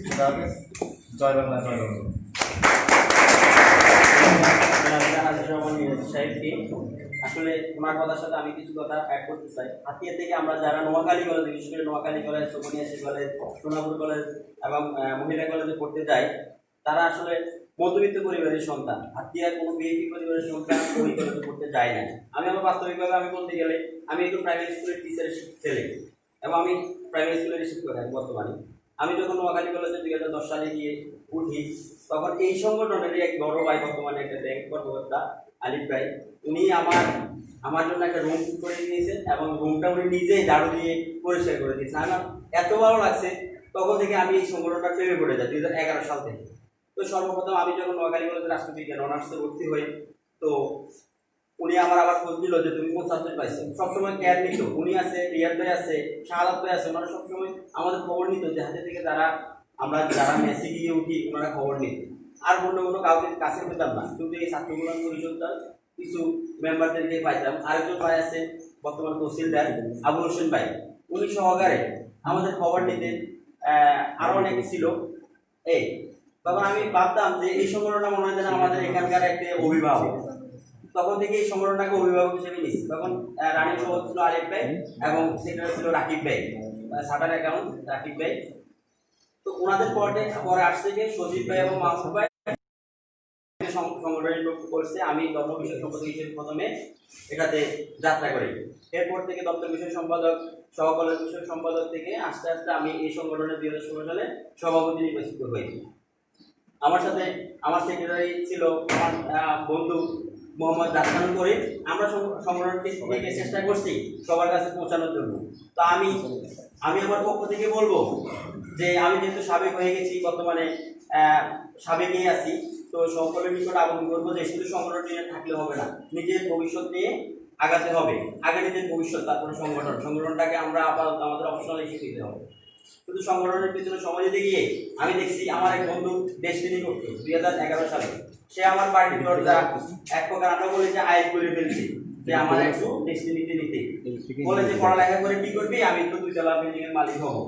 S8: জয় বাংলা, জয় বাংলা।
S1: সাহেবকে। আসলে ওনার কথার সাথে আমি কিছু কথা অ্যাড করতে চাই। হাতিয়া থেকে আমরা যারা নোয়াখালী কলেজ, বিশেষ করে নোয়াখালী কলেজ, সুবর্ণিয়াসী কলেজ, সোনাপুর কলেজ এবং মহিলা কলেজে পড়তে যাই, তারা আসলে মধ্যবিত্ত পরিবারের সন্তান। হাতিয়ার কোনো বিএপি পরিবারের সন্তান ওই কলেজে পড়তে যায় না। আমি আমার বাস্তবিকভাবে আমি বলতে গেলে আমি একটু প্রাইমারি স্কুলের টিচারের ছেলে এবং আমি প্রাইমারি স্কুলের শিক্ষক বর্তমানে। আমি যখন নোয়াখালী কলেজে 2010 সালে গিয়ে উঠি, তখন এই সংগঠনেরই এক বড় ভাই, বর্তমানে একটা ব্যাংক কর্মকর্তা আলিফ ভাই, উনি আমার জন্য একটা রুম করে দিয়েছেন এবং রুমটা উনি নিজেই ঝাড়ু দিয়ে পরিষ্কার করে দিয়েছেন। আমার এত ভালো লাগছে, তখন থেকে আমি এই সংগঠনটা প্রেমে পড়ে যাই 2011 সাল থেকে। তো সর্বপ্রথম আমি যখন নোয়াখালী কলেজে রাষ্ট্রবিজ্ঞান অনার্সে ভর্তি হই, তো উনি আমার আবার খোঁজ দিল যে তুমি কোন সাবজেক্ট পাইছো। সবসময় কেয়ার নিত, উনি আছে, রিয়াদ ভাই আছে, শাহাদাত ভাই আছে, ওনারা সবসময় আমাদের খবর নিত যে হাতে থেকে আমরা যারা মেসে গিয়ে উঠি ওনারা খবর নিত। আর অন্য কোনো কাউকে কাছে পেতাম না, কিন্তু এই ছাত্র কল্যাণ পরিষদটা কিছু মেম্বারদেরকে পাইতাম। আরেকজন ভাই আছে বর্তমান তহসিলদার আবুল হোসেন ভাই, উনি সহকারে আমাদের খবর নিতেন। আরো অনেকে ছিল। তখন আমি ভাবতাম যে এই সংগঠনটা মনে হয় যেন আমাদের এখানকার একটা অভিভাবক। তখন থেকে এই সংগঠনটাকে অভিভাবক হিসেবে নিচ্ছি। তখন রানিং সভাপতি ছিল আলিফ ভাই এবং সেক্রেটারি ছিল রাকিব ভাই, চার্টার্ড অ্যাকাউন্ট রাকিব ভাই। তো ওনাদের পরে আসছে যে সজীব ভাই এবং মাহমুদ ভাই সংগঠনের লোক করছে। আমি ধর্ম বিষয় সম্পাদক হিসেবে প্রথমে এটাতে যাত্রা করি। এরপর থেকে দপ্তর বিষয় সম্পাদক, সহকলেজ বিষয় সম্পাদক থেকে আস্তে আস্তে আমি এই সংগঠনের 2016 সালে সভাপতি নির্বাচিত হই। আমার সাথে আমার সেক্রেটারি ছিল আমার বন্ধু মোহাম্মদ রাজখান করিম। আমরা সংগঠনটি থেকে চেষ্টা করছি সবার কাছে পৌঁছানোর জন্য। তো আমি আমার পক্ষ থেকে বলবো যে আমি যেহেতু সাবেক হয়ে গেছি, বর্তমানে সাবেকই আছি, তো সকলের নিকট আবেদন করবো যে শুধু সংগঠন নিয়ে থাকলে হবে না, নিজের ভবিষ্যৎ নিয়ে আগাতে হবে। আগে নিজের ভবিষ্যৎ, তারপরে সংগঠনটাকে আমরা আপাতত আমাদের অপশনাল হিসেবে দিতে হবে। শুধু সংগঠনের পিছনে সময় দিতে গিয়ে আমি দেখছি আমার এক বন্ধু ডেস্টিনি করতো 2011 সালে। সে আমার বাড়ির দরজা এক প্রকার আমরা বলি যে আয় করে ফেলছি, যে আমার একটু ডেস্টিনিতে নিতে বলে যে পড়ালেখা করে কি করবি, আমি তো 2 তলা বিল্ডিং এর মালিক হবো।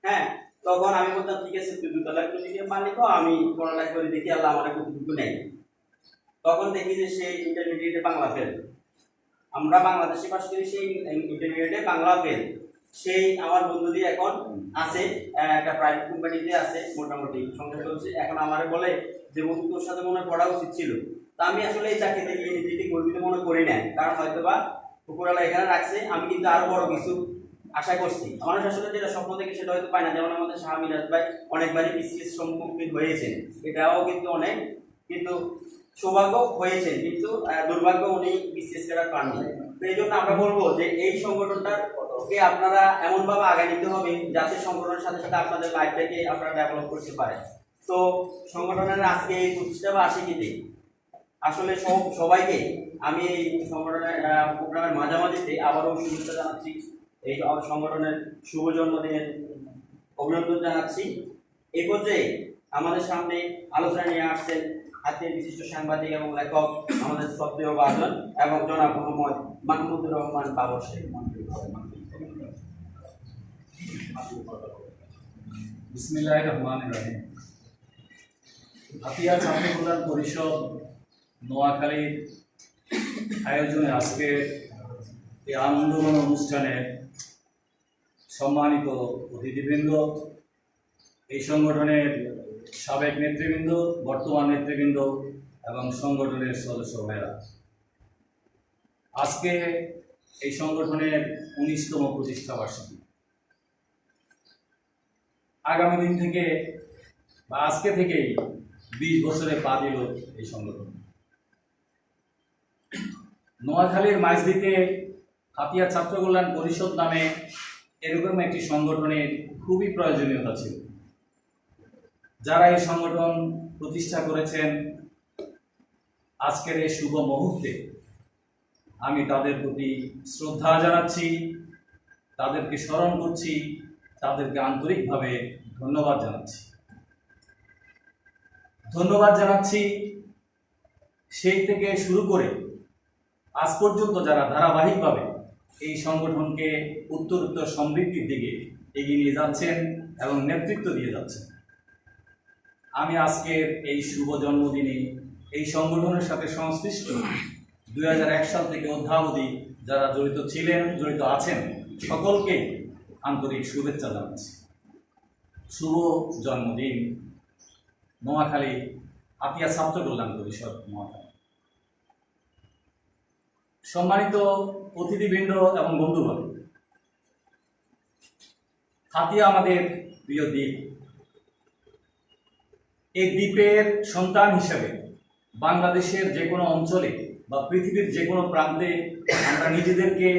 S1: হ্যাঁ, তখন আমি বলতাম ঠিক আছে তুই 2 তলা বিল্ডিং এর মালিক হ, আমি পড়ালেখা করে দেখি আল্লাহ আমার কতটুকু নেই। তখন দেখি যে সে ইন্টারমিডিয়েটে বাংলা ফেল, আমরা বাংলাদেশে পাশ করি, সেই ইন্টারমিডিয়েটে বাংলা ফেল। সেই আমার বন্ধু দিয়ে এখন আছে একটা প্রাইভেট কোম্পানিতে আছে, মোটামুটি সংসার চলছে। এখন আমারে বলে যে বন্ধু তোর সাথে মনে পড়া উচিত ছিল। তা আমি আসলে এই চাকরিতে গিয়ে নিজেকে গর্বিত মনে করি না, কারণ হয়তো বা উপরওয়ালা এখানে রাখছে, আমি কিন্তু আরো বড় কিছু আশা করছি। মানুষ আসলে যেটা স্বপ্ন দেখে সেটা হয়তো পায় না। যেমন আমাদের শাহ মিরাজ ভাই অনেকবারই বিসিএস সম্মুখীন হয়েছেন, এটাও কিন্তু অনেক কিন্তু সৌভাগ্য হয়েছে, কিন্তু দুর্ভাগ্য উনি বিসিএস ক্যাডার পাননি। তো এই জন্য আমরা বলবো যে এই সংগঠনটাকে আপনারা এমনভাবে আগায় নিতে হবে যাতে সংগঠনের সাথে সাথে আপনাদের লাইফটাকে আপনারা ডেভেলপ করতে পারেন। তো সংগঠনের আজকে এই প্রতিষ্ঠা বার্ষিকীতে আসলে সবাইকে আমি এই সংগঠনের প্রোগ্রামের মাঝামাঝিতে আবারও শুভেচ্ছা জানাচ্ছি, এই সংগঠনের শুভ জন্মদিনের অভিনন্দন জানাচ্ছি। এই পর্যায়ে আমাদের সামনে আলোচনা নিয়ে আসছেন হাতিয়ার বিশিষ্ট সাংবাদিক এবং লেখক আমাদের শ্রদ্ধেয় ভাজন এবং জনাব মোহাম্মদ মাহমুদুর রহমান বাবর সাহেব।
S9: বিসমিল্লাহির রহমানির রহিম। হাতিয়া ছাত্র কল্যাণ পরিষদ নোয়াখালীর আয়োজনে আজকে এই আনন্দঘন অনুষ্ঠানে সম্মানিত অতিথিবৃন্দ, এই সংগঠনের সাবেক নেতৃবৃন্দ, বর্তমান নেতৃবৃন্দ এবং সংগঠনের সদস্য ভাইরা, আজকে এই সংগঠনের 19তম প্রতিষ্ঠা বার্ষিকী। আগামী দিন থেকে বা আজকে থেকেই 20 বছরে পা দিল এই সংগঠন। নোয়াখালীর মাইজদিতে হাতিয়া ছাত্র কল্যাণ পরিষদ নামে এরকম একটি সংগঠনের খুবই প্রয়োজনীয়তা ছিল। যারা এই সংগঠন প্রতিষ্ঠা করেছেন আজকের এই শুভ মুহূর্তে আমি তাদের প্রতি শ্রদ্ধা জানাচ্ছি, তাদেরকে স্মরণ করছি, তাদেরকে আন্তরিকভাবে ধন্যবাদ জানাচ্ছি। সেই থেকে শুরু করে আজ পর্যন্ত যারা ধারাবাহিকভাবে এই সংগঠনকে উত্তরোত্তর সমৃদ্ধির দিকে এগিয়ে নিয়ে যাচ্ছেন এবং নেতৃত্ব দিয়ে যাচ্ছেন, আমি আজকের এই শুভ জন্মদিনে এই সংগঠনের সাথে সংশ্লিষ্ট 2001 সাল থেকে অদ্যাবধি যারা জড়িত ছিলেন, জড়িত আছেন, সকলকে আন্তরিক শুভেচ্ছা জানাচ্ছি। শুভ জন্মদিন নোয়াখালী আতিয়া ছাত্র কল্যাণ পরিষদ নোয়াখালী। সম্মানিত অতিথিবৃন্দ এবং বন্ধুগণ, হাতিয়া আমাদের প্রিয় দ্বীপ। এই দ্বীপের সন্তান হিসেবে বাংলাদেশের যে কোনো অঞ্চলে বা পৃথিবীর যে কোনো প্রান্তে আমরা নিজেদেরকে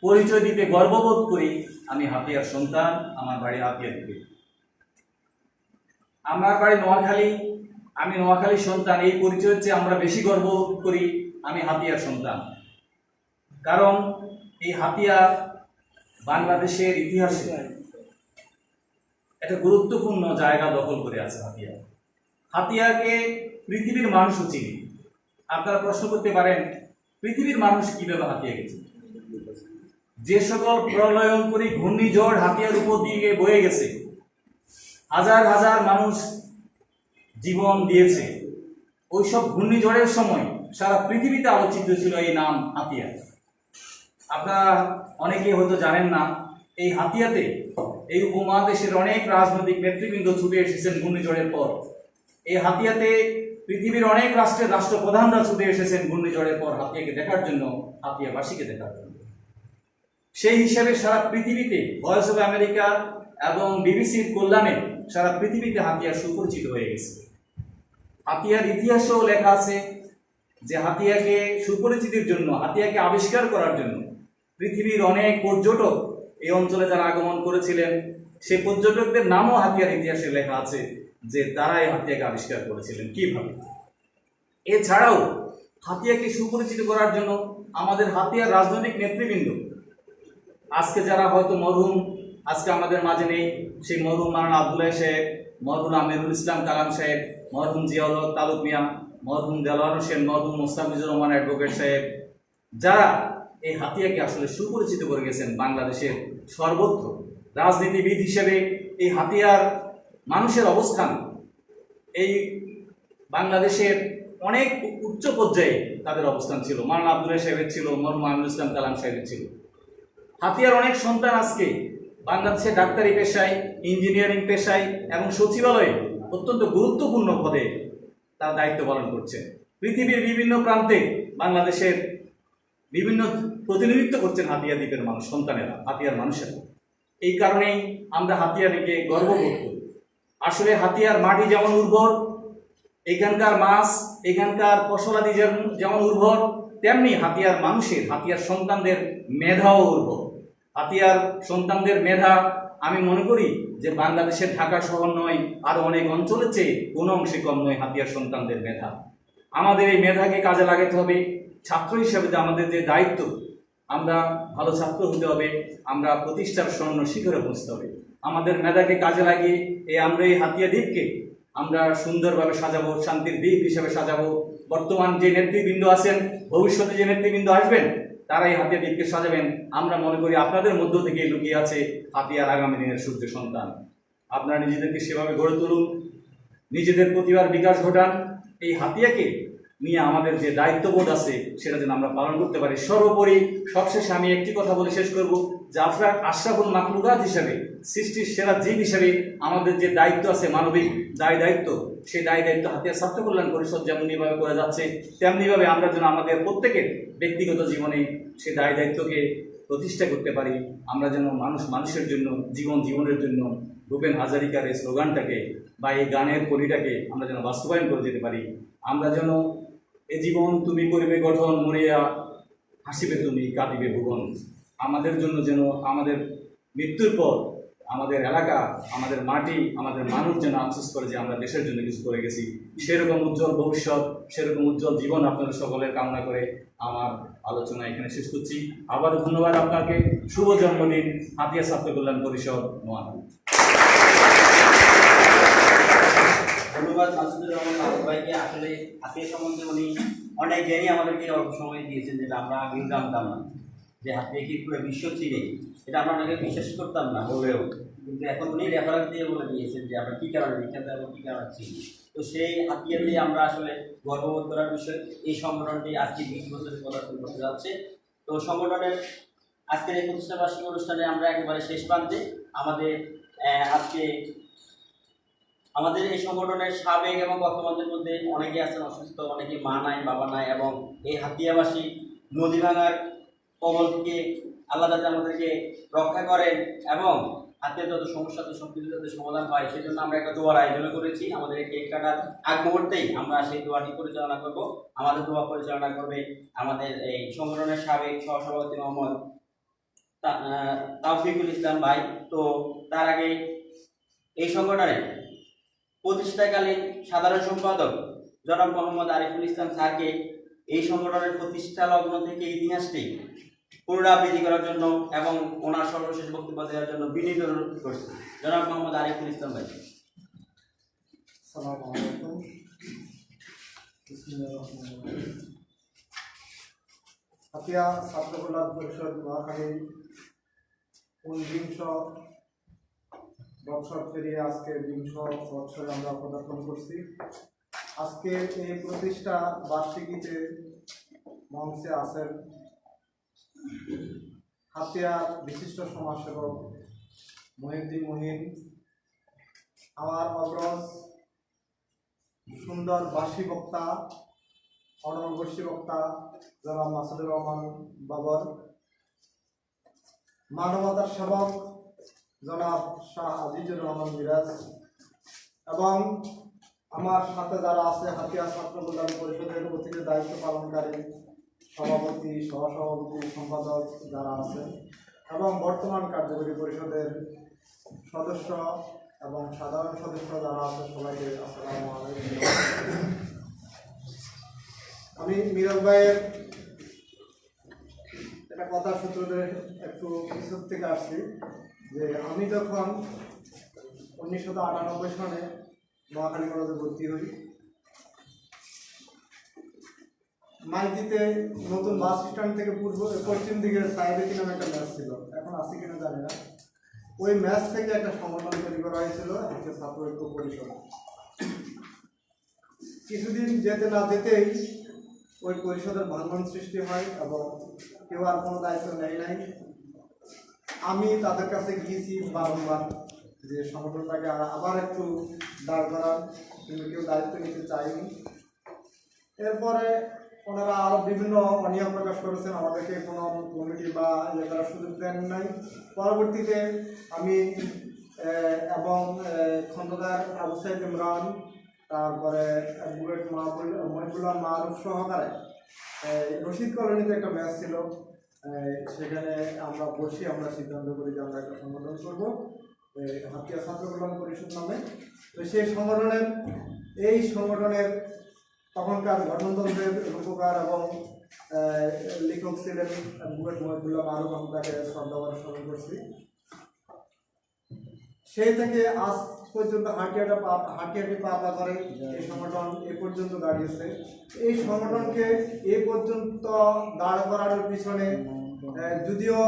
S9: পরিচয় দিতে গর্ববোধ করি। আমি হাতিয়ার সন্তান, আমার বাড়ি হাতিয়া দ্বীপে, আমার বাড়ি নোয়াখালী, আমি নোয়াখালীর সন্তান। এই পরিচয়ের চেয়ে আমরা বেশি গর্ববোধ করি আমি হাতিয়ার সন্তান। কারণ এই হাতিয়া বাংলাদেশের ইতিহাসে একটা গুরুত্বপূর্ণ জায়গা দখল করে আছে। হাতিয়াকে পৃথিবীর মানুষও চিনি। আপনারা প্রশ্ন করতে পারেন, পৃথিবীর মানুষ কিভাবে হাতিয়াকে চিনি? যে সকল প্রলয়ঙ্করী ঘূর্ণিঝড় হাতিয়ার উপর দিয়ে বয়ে গেছে, হাজার হাজার মানুষ জীবন দিয়েছে, ওইসব ঘূর্ণিঝড়ের সময় সারা পৃথিবীতে আলোচিত ছিল এই নাম হাতিয়া। আপনারা অনেকে হয়তো জানেন না, এই হাতিয়াতে এই উপমহাদেশের অনেক রাজনৈতিক নেতৃবৃন্দ ছুটে এসেছেন ঘূর্ণিঝড়ের পর। এই হাতিয়াতে পৃথিবীর অনেক রাষ্ট্রের রাষ্ট্রপ্রধানরা ছুটে এসেছেন ঘূর্ণিঝড়ের পর হাতিয়াকে দেখার জন্য, হাতিয়াবাসীকে দেখার জন্য। সেই হিসাবে সারা পৃথিবীতে ভয়েস অফ আমেরিকা এবং বিবিসির কল্যাণে সারা পৃথিবীতে হাতিয়া সুপরিচিত হয়ে গেছে। হাতিয়ার ইতিহাসেও লেখা আছে যে হাতিয়াকে সুপরিচিতির জন্য, হাতিয়াকে আবিষ্কার করার জন্য পৃথিবীর অনেক পর্যটক এই অঞ্চলে যারা আগমন করেছিলেন, সেই পর্যটকদের নামও হাতিয়ার ইতিহাসে লেখা আছে যে তারা এই হাতিয়াকে আবিষ্কার করেছিলেন কিভাবে। এছাড়াও হাতিয়াকে সুপরিচিত করার জন্য আমাদের হাতিয়ার রাজনৈতিক নেতৃবৃন্দ, আজকে যারা হয়তো মরহুম আজকে আমাদের মাঝে নেই, সেই মরহুম মাওলানা আব্দুল্লাহ সাহেব, মরহুম আমিরুল ইসলাম কালাম সাহেব, মরহুম জিয়াউল হক তালুক মিয়া, মরহুম দেলোয়ার হোসেন, মরহুম মোস্তাফিজুর রহমান অ্যাডভোকেট সাহেব, যারা এই হাতিয়াকে আসলে সুপরিচিত করে গেছেন বাংলাদেশের সর্বত্র। রাজনীতিবিদ হিসেবে এই হাতিয়ার মানুষের অবস্থান এই বাংলাদেশের অনেক উচ্চ পর্যায়ে তাদের অবস্থান ছিল। মাওলানা আব্দুল্লাহ সাহেবের ছিল, মরহুম আমিরুল ইসলাম কালাম সাহেবের ছিল। হাতিয়ার অনেক সন্তান আজকে বাংলাদেশের ডাক্তারি পেশায়, ইঞ্জিনিয়ারিং পেশায় এবং সচিবালয়ে অত্যন্ত গুরুত্বপূর্ণ পদে তার দায়িত্ব পালন করছে। পৃথিবীর বিভিন্ন প্রান্তে বাংলাদেশের বিভিন্ন প্রতিনিধিত্ব করছেন হাতিয়া দ্বীপের মানুষ, সন্তানেরা, হাতিয়ার মানুষেরা। এই কারণেই আমরা হাতিয়া দ্বীপে গর্ববোধ করি। আসলে হাতিয়ার মাটি যেমন উর্বর, এখানকার মাছ, এখানকার ফসলাদি যেমন উর্বর, তেমনি হাতিয়ার মানুষের, হাতিয়ার সন্তানদের মেধাও উর্বর। হাতিয়ার সন্তানদের মেধা আমি মনে করি যে বাংলাদেশের ঢাকা শহর নয়, আরো অনেক অঞ্চলের চেয়ে কোনো অংশে কম নয় হাতিয়ার সন্তানদের মেধা। আমাদের এই মেধাকে কাজে লাগাতে হবে। ছাত্র হিসেবে আমাদের যে দায়িত্ব, আমরা ভালো ছাত্র হতে হবে, আমরা প্রতিষ্ঠার স্বর্ণ শিখরে পৌঁছতে হবে। আমাদের মেধাকে কাজে লাগিয়ে আমরা এই হাতিয়া দ্বীপকে আমরা সুন্দরভাবে সাজাবো, শান্তির দ্বীপ হিসেবে সাজাবো। বর্তমান যে নেতৃবৃন্দ আছেন, ভবিষ্যতে যে নেতৃবৃন্দ আসবেন, তারাই হাতিয়া দ্বীপকে সাজাবেন। আমরা মনে করি আপনাদের মধ্য থেকে লুকিয়ে আছে হাতিয়ার আগামী দিনের সূর্য সন্তান। আপনারা নিজেদেরকে সেভাবে গড়ে তুলুন, নিজেদের প্রতিভার বিকাশ ঘটান। এই হাতিয়াকে নিয়ে আমাদের যে দায়িত্ববোধ আছে সেটা যেন আমরা পালন করতে পারি। সর্বোপরি সবশেষে আমি একটি কথা বলে শেষ করব যে আশরাফুল মাখলুকাত হিসেবে, সৃষ্টির সেরা জীব হিসেবে আমাদের যে দায়িত্ব আছে, মানবিক দায়িত্ব, সেই দায়িত্ব হাতিয়া ছাত্র কল্যাণ পরিষদ যেমনিভাবে করে যাচ্ছে, তেমনিভাবে আমরা যেন আমাদের প্রত্যেকের ব্যক্তিগত জীবনে সেই দায়িত্বকে প্রতিষ্ঠা করতে পারি। আমরা যেন মানুষের জন্য, জীবনের জন্য ভূপেন হাজারিকার এই স্লোগানটাকে বা এই গানের কলিটাকে আমরা যেন বাস্তবায়ন করে যেতে পারি। আমরা যেন এ জীবন তুমি করিবে গঠন, মরিয়া হাসিবে তুমি কাঁদিবে ভুবন, আমাদের জন্য যেন আমাদের মৃত্যুর পর আমাদের এলাকা, আমাদের মাটি, আমাদের মানুষ যেন আফসোস করে যে আমরা দেশের জন্য কিছু করে গেছি। সেরকম উজ্জ্বল ভবিষ্যৎ, সেরকম উজ্জ্বল জীবন আপনাদের সকলের কামনা করে আমার আলোচনা এখানে শেষ করছি। আবার ধন্যবাদ আপনাকে। শুভ জন্মদিন হাতিয়া ছাত্র কল্যাণ পরিষদ নোয়াখালী।
S1: ধন্যবাদ মাসুদুর রহমান মাসুদ ভাইকে। আসলে হাতিয়া সম্বন্ধে উনি অনেক জ্ঞানী আমাদেরকে অল্প সময় দিয়েছেন, যেটা আমরা আগেও জানতাম না, যে হাতিয়া কি পুরো বিশ্ব চিনে, এটা আমরা অনেকে বিশ্বাস করতাম না হলেও, কিন্তু এখন উনি রেফারেন্স দিয়ে বলে দিয়েছেন যে আমরা কী কারণে বিখ্যাত এবং কী কারণে চিনি। তো সেই হাতিয়া দিয়ে আমরা আসলে গর্ববোধ করার বিষয়। এই সংগঠনটি আজকে 20 বছরে পদার্পণ করতে যাচ্ছে। তো সংগঠনের আজকের এই প্রতিষ্ঠা বার্ষিক অনুষ্ঠানে আমরা একেবারে শেষ প্রান্তে। আমাদের এই সংগঠনের সাবেক এবং বর্তমানদের মধ্যে অনেকে আছেন অসুস্থ, অনেকে মা নাই, বাবা নাই, এবং এই হাতিয়াবাসী নদী ভাঙার কবল থেকে আল্লাহ যাতে আমাদেরকে রক্ষা করেন এবং হাতের যত সমস্যা আছে সব কিছু যাতে সমাধান হয়, সেই জন্য আমরা একটা দোয়ার আয়োজন করেছি। আমাদের এই কেক কাটার আগ মুহূর্তেই আমরা সেই দোয়াটি পরিচালনা করব। আমাদের দোয়া পরিচালনা করবে আমাদের এই সংগঠনের সাবেক সহসভাপতি মোহাম্মদ তাওফিকুল ইসলাম ভাই। তো তার আগে এই সংগঠনের প্রতিষ্ঠাকালীন সাধারণ সম্পাদক জনাব মোহাম্মদ আরিফুল ইসলাম স্যারকে এই সংগঠনের প্রতিষ্ঠা লগ্ন থেকে ইতিহাসটি পুনরাবৃত্তি করার জন্য এবং ওনার সর্বশেষ বক্তব্য দেওয়ার জন্য বিনীত অনুরোধ করছি। জনাব মোহাম্মদ আরিফুল ইসলাম ভাই।
S3: আসসালামু আলাইকুম। বিসমিল্লাহির রহমানির রহিম। হাতিয়া ছাত্র কল্যাণ পরিষদ নোয়াখালী 19 বছর পেরিয়ে আজকে 20 বছরে আমরা পদার্পণ করছি। আজকে এই প্রতিষ্ঠা বার্ষিকীতে মঞ্চে আছেন হাতিয়ার বিশিষ্ট সমাজসেবক মহিউদ্দিন মুহিন, আমার অগ্রজ সুন্দর বাসী বক্তা, অনবগোষ্ঠী বক্তা জনাব মাসুদুর রহমান বাবর, মানবতার সেবক জনাব শাহ আজিজুর রহমান মিরাজ, এবং আমার সাথে যারা আছে হাতিয়া ছাত্র কল্যাণ পরিষদের অতিরিক্ত দায়িত্ব পালনকারী সভাপতি, সহসভাপতি, সম্পাদক যারা আছেন, এবং বর্তমান কার্যকরী পরিষদের সদস্য এবং সাধারণ সদস্য যারা আছে, সবাইকে আসসালামু আলাইকুম। আমি মিরাজ ভাইয়ের একটা কথা সূত্র ধরে একটু পিছন থেকে আসছি যে আমি যখন 1998 সালে নোয়াখালী কলেজে ভর্তি হই, মাইতিতে নতুন বাস স্ট্যান্ড থেকে পশ্চিম দিকে সাইবেতি নামে একটা ম্যাচ ছিল, এখন আছে কিনা জানি না। ওই ম্যাচ থেকে একটা সংগঠন তৈরি করা হয়েছিল হাতিয়া ছাত্র ঐক্য পরিষদ। কিছুদিন যেতে না যেতেই ওই পরিষদের ভাঙন সৃষ্টি হয় এবং কেউ আর কোনো দায়িত্ব নেয় নাই। আমি তাদের কাছে গিয়েছি বারংবার যে সংগঠনটাকে আবার একটু দাঁড় করার, কিন্তু কেউ দায়িত্ব নিতে চায়নি। এরপরে ওনারা আরও বিভিন্ন অনিয়ম প্রকাশ করেছেন, আমাদেরকে কোনো কমিটি বা ইয়ে করার সুযোগ দেন নাই। পরবর্তীতে আমি এবং খন্দকার আবু সাইদ ইমরান, তারপরে অ্যাডভোকেট মহিবুল্লাহ মারুফ সহকারে রশিদ কলোনিতে একটা ম্যাচ ছিল, সেখানে আমরা বসি, আমরা সিদ্ধান্ত করি যে আমরা একটা সংগঠন করবো হাতিয়া ছাত্র কল্যাণ পরিষদ নামে। তো সেই সংগঠনের তখনকার গঠনতন্ত্রের রূপকার এবং লেখক ছিলেন অ্যাডভোকেট মহিবুল্লাহ মারুফ, আমি তাকে শ্রদ্ধাভরে স্মরণ করছি। সেই থেকে আজ পর্যন্ত হাটিয়াটি পা করে এই সংগঠন এ পর্যন্ত দাঁড়িয়েছে। এই সংগঠনকে এ পর্যন্ত দাঁড় করানোর পিছনে যদিও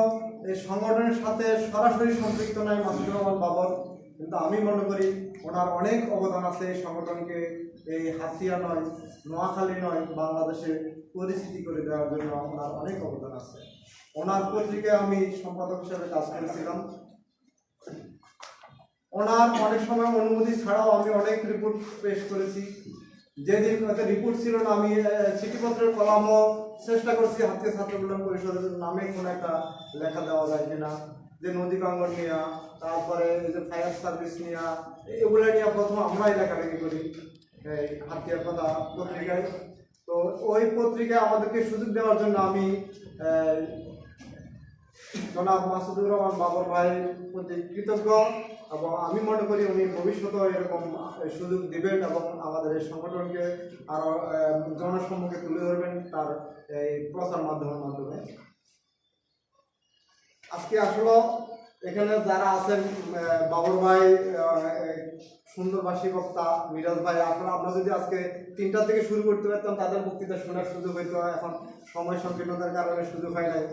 S3: এই সংগঠনের সাথে সরাসরি সম্পৃক্ত নয় মাসুদুর রহমান বাবর, কিন্তু আমি মনে করি ওনার অনেক অবদান আছে এই সংগঠনকে এই হাতিয়া নয়, নোয়াখালী নয়, বাংলাদেশে পরিচিতি করে দেওয়ার জন্য ওনার অনেক অবদান আছে। ওনার পত্রিকায় আমি সম্পাদক হিসেবে কাজ করেছিলাম। ওনার অনেক সময় অনুমতি ছাড়াও আমি অনেক রিপোর্ট পেশ করেছি। যেদিন রিপোর্ট ছিল না, আমি চিঠিপত্রের কলামও চেষ্টা করছি হাতিয়া ছাত্র কল্যাণ পরিষদের নামে কোনো একটা লেখা দেওয়া যায় কিনা, যে নদী ভাঙন নিয়ে, তারপরে যে ফায়ার সার্ভিস নিয়ে, এগুলো নিয়ে প্রথম আমরাই লেখালেখি করি এই হাতিয়ার কথা পত্রিকায়। তো ওই পত্রিকায় আমাদেরকে সুযোগ দেওয়ার জন্য আমি জনাব মাসুদুর রহমান বাবর ভাইয়ের প্রতি কৃতজ্ঞ, এবং আমি মনে করি উনি ভবিষ্যতেও এরকম সুযোগ দিবেন এবং আমাদের এই সংগঠনকে আরও জনসম্মুখে তুলে ধরবেন তার এই প্রচার মাধ্যমের মাধ্যমে। আজকে আসলে এখানে যারা আছেন, বাবর ভাই, সুন্দরবাসী বক্তা মিরাজ ভাই, আসলে আমরা যদি আজকে 3টা থেকে শুরু করতে পারতাম তাদের বক্তৃতা শোনার সুযোগ হইতো, এখন সময় সংকীর্ণতার কারণে সুযোগ হয় নাই।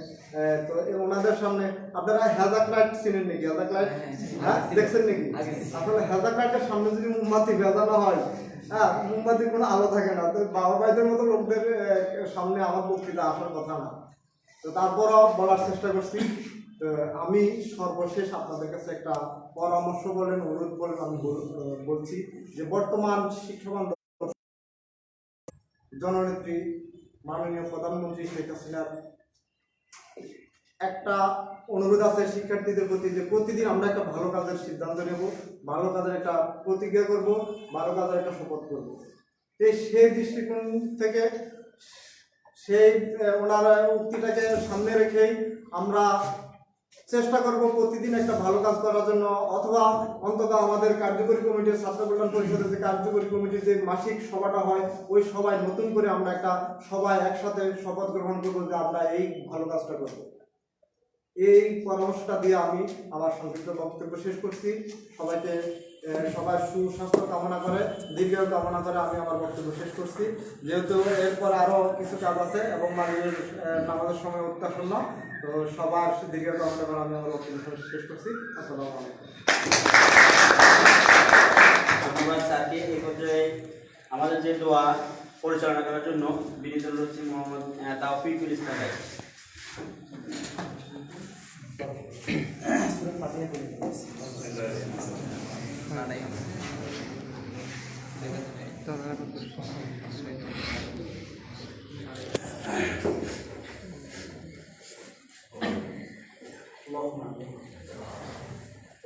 S3: তো ওনাদের সামনে আপনারা হেজাক লাইট চিনেন নাকি? হেজাক লাইট দেখছেন নাকি? আসলে হেজাক লাইটের সামনে যদি মোমবাতি ভেজানো হয় হ্যাঁ, মোমবাতির কোনো আলো থাকে না। তো বাবা ভাইদের মতো লোকদের সামনে আমার বক্তৃতা আসার কথা না, তো তারপরও বলার চেষ্টা করছি। তো আমি সর্বশেষ আপনাদের কাছে একটা পরামর্শ বলেন, অনুরোধ বলেন আমি বলছি যে বর্তমান শিক্ষাবান জননেত্রী মাননীয় প্রধানমন্ত্রী শেখ হাসিনার একটা অনুরোধ আছে শিক্ষার্থীদের প্রতি যে প্রতিদিন আমরা একটা ভালো কাজের সিদ্ধান্ত নেব, ভালো কাজের একটা প্রতিজ্ঞা করব, ভালো কাজের একটা শপথ করব। সেই দৃষ্টিকোণ থেকে সেই ওনার উক্তিটাকে সামনে রেখেই আমরা চেষ্টা করব প্রতিদিন একটা ভালো কাজ করার জন্য, অথবা অন্তত আমাদের কার্যকরী কমিটির ছাত্র কল্যাণ পরিষদের যে কার্যকরী কমিটির যে মাসিক সভাটা হয় ওই সভায় নতুন করে আমরা একটা সবাই একসাথে শপথ গ্রহণ করবো যে আমরা এই ভালো কাজটা করব। এই পরামর্শটা দিয়ে আমি আমার সংক্ষিপ্ত বক্তব্য শেষ করছি। সবাইকে সবার সুস্বাস্থ্য কামনা করে, দীর্ঘায়ু কামনা করে আমি আমার বক্তব্য শেষ করছি। যেহেতু এরপর আরও কিছু কাজ আছে এবং মাগরিবের নামাজের সময় অত্যাসন্ন, তো সবার দীর্ঘায়ু কামনা করে আমি আমার বক্তব্য শেষ করছি। আসসালামু আলাইকুম।
S1: ধন্যবাদ স্যারকে। এই পর্যায়ে আমাদের যে দোয়া পরিচালনা করার জন্য বিনীত অনুরোধ হচ্ছে মোহাম্মদ তাওফিকুল ইসলাম ভাই।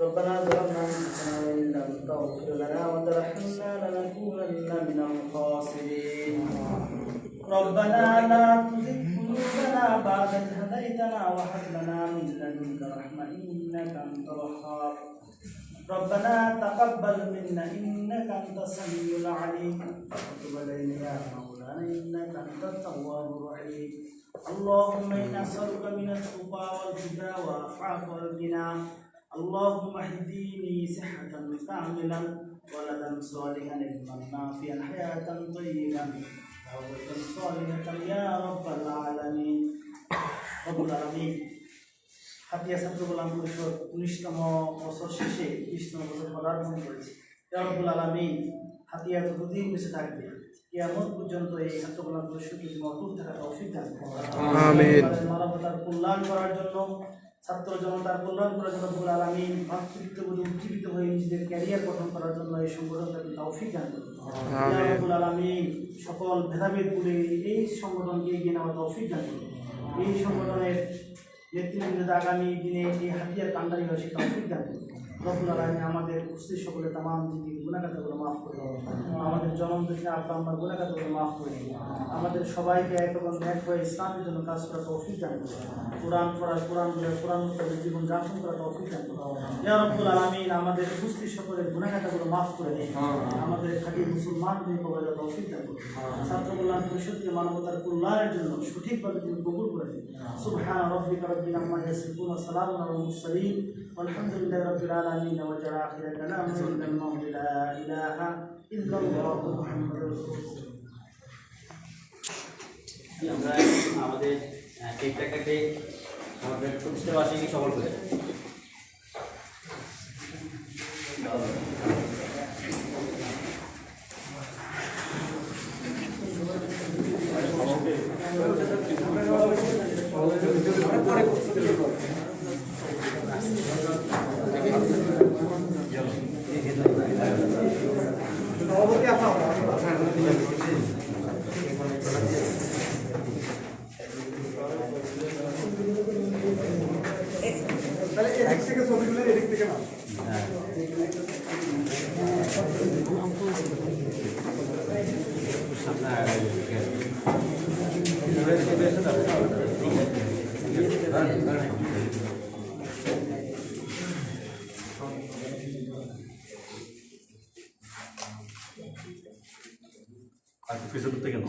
S4: ربنا ظلمنا انفسنا وان لم تغفر لنا وترحمنا لنكونن من الخاسرين ربنا لا تزغ قلوبنا بعد إذ هديتنا وهب لنا من لدنك رحمة إنك أنت الوهاب ربنا تقبل منا إنك أنت السميع العليم وتب علينا يا مولانا إنك أنت التواب الرحيم اللهم إنا نسألك من التقى والهدى والعفاف والغنى اللهم اهدني صحة كاملة ولدا صالحا علما نافعا حياة طيبة توبة صالحة يا رب العالمين رب العالمين হাতিয়া ছাত্র কল্যাণ পরিষদ 19তম বছর শেষে 20তম বছর পদার্পণ করেছে। ইয়া রব্বুল আলামিন, হাতিয়া যতদিন বেঁচে থাকবে কিয়ামত পর্যন্ত এই ছাত্র কল্যাণ পরিষদ অটুট থাকার তৌফিক দান করুন। আমিন। মানবতার কল্যাণ করার জন্য, ছাত্র জনতার কল্যাণ করার জন্য রব্বুল আলামিন ভাতৃত্ববোধে উজ্জীবিত হয়ে নিজেদের ক্যারিয়ার গঠন করার জন্য এই সংগঠনটাকে তৌফিক দান করুন। ইয়া রব্বুল আলামিন, সকল ভেদাভেদ ভুলে এই সংগঠনকে এগিয়ে নেওয়ার তৌফিক দান করুন। এই সংগঠনের নেতৃবৃন্দ আগামী দিনে এই হাতিয়ার কান্ডারি হয় সে তৌফিক দান করুন। রব্বুল আলামিন আমাদের উপস্থিত সকলে তামাম জিন্দিগির গুনাহগারগুলো মাফ করে দিন। আমাদের জনম থেকে আব্বা আম্মার গুনাহগারগুলো মাফ করে দিন। আমাদের সবাইকে এক এবং এক হয়ে ইসলামের জন্য কাজ করার তৌফিক দান করুন। কোরআন পড়া, কোরআন বলে, কোরআন মোতাবেক জীবন যাপন করার তৌফিক দান করুন। ইয়া রব্বুল আলামিন, আমাদের উপস্থিত সকলের গুনাহগারগুলো মাফ করে দিন। আমাদের খাঁটি মুসলমানদের কবরে তৌফিক দান করুন। ছাত্র কল্যাণ পরিষদকে মানবতার কল্যাণের জন্য সঠিকভাবে তুমি কবুল করে দিন। সুবহান রাব্বিকা রাব্বিল আম্মা ইয়াসিফুন ওয়া সালামুন আলাল মুরসালিন ওয়ালহামদুলিল্লাহি রাব্বিল আলামিন ওয়া জাআলা আখিরা কালামিনা লা ইলাহা ইল্লাল্লাহু মুহাম্মাদুর রাসূলুল্লাহ।
S1: আমরা আমাদের কেকটা কেটে আমাদের প্রতিষ্ঠা বার্ষিকী সফল করে
S3: তাহলে এদিক থেকে ছবিগুলো এদিক থেকে না
S7: আর কিছু করতে কেন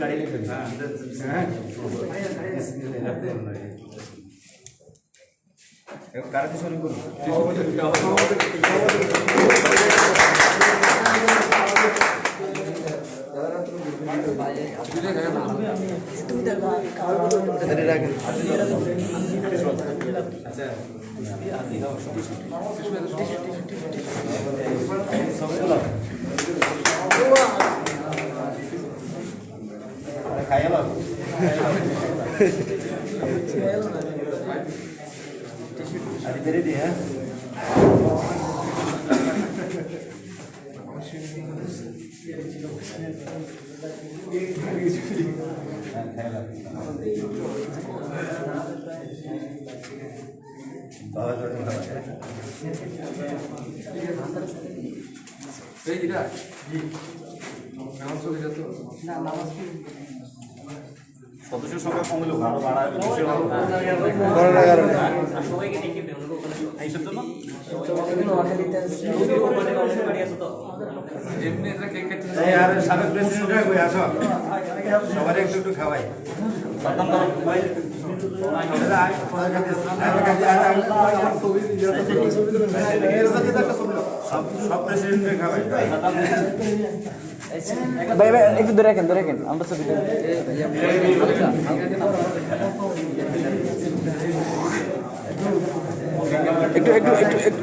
S7: গাড়ি লেখেন কারা কিছু করুন
S2: তুমি
S7: সদস্য সংখ্যা কম হলেও ভালো বাড়ায়
S4: সবাইকে ডেকে দেবো
S7: এইসব জন্য
S8: সাবেক প্রেসিডেন্ট আসো সবার একটু একটু খাওয়াই সব প্রেসিডেন্টকে খাওয়াই
S10: ভাই ভাই একটু ধরে রাখেন আমরা ছবি একটু একটু একটু একটু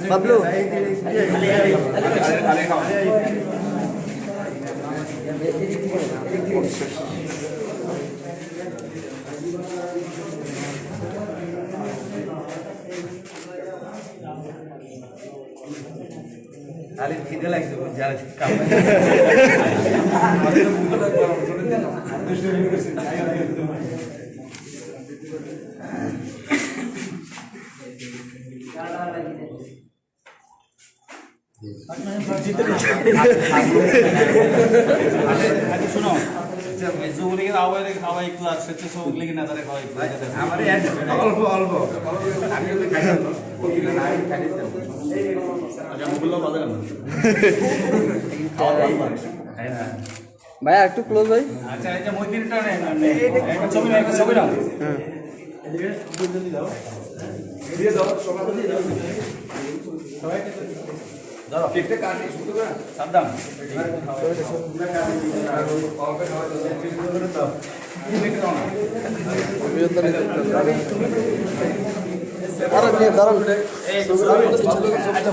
S10: বাবলু
S8: খালি খিদে লাগছে যারা
S7: শোনো যুবলীগের আহ্বায়ক খাওয়া একটু আর স্বেচ্ছাসেবক নেতারে খাওয়া একটু
S8: আমার অল্প অল্প আমি ওদের খাই
S7: আচ্ছা মুকুল্লা বাজার
S10: ভাই একটু ক্লোজ ভাই
S7: আচ্ছা এই যে মইদিনটা একটা ছবি নাও ধরো কেকটা কাটি শুরু করে সাবধান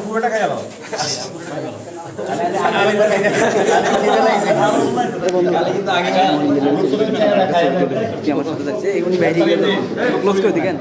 S7: পুরোটা খাই গেল
S10: কি আমার সাথে যাচ্ছে এগুলি বাইরে গেলে ক্লোজ করে দিকেন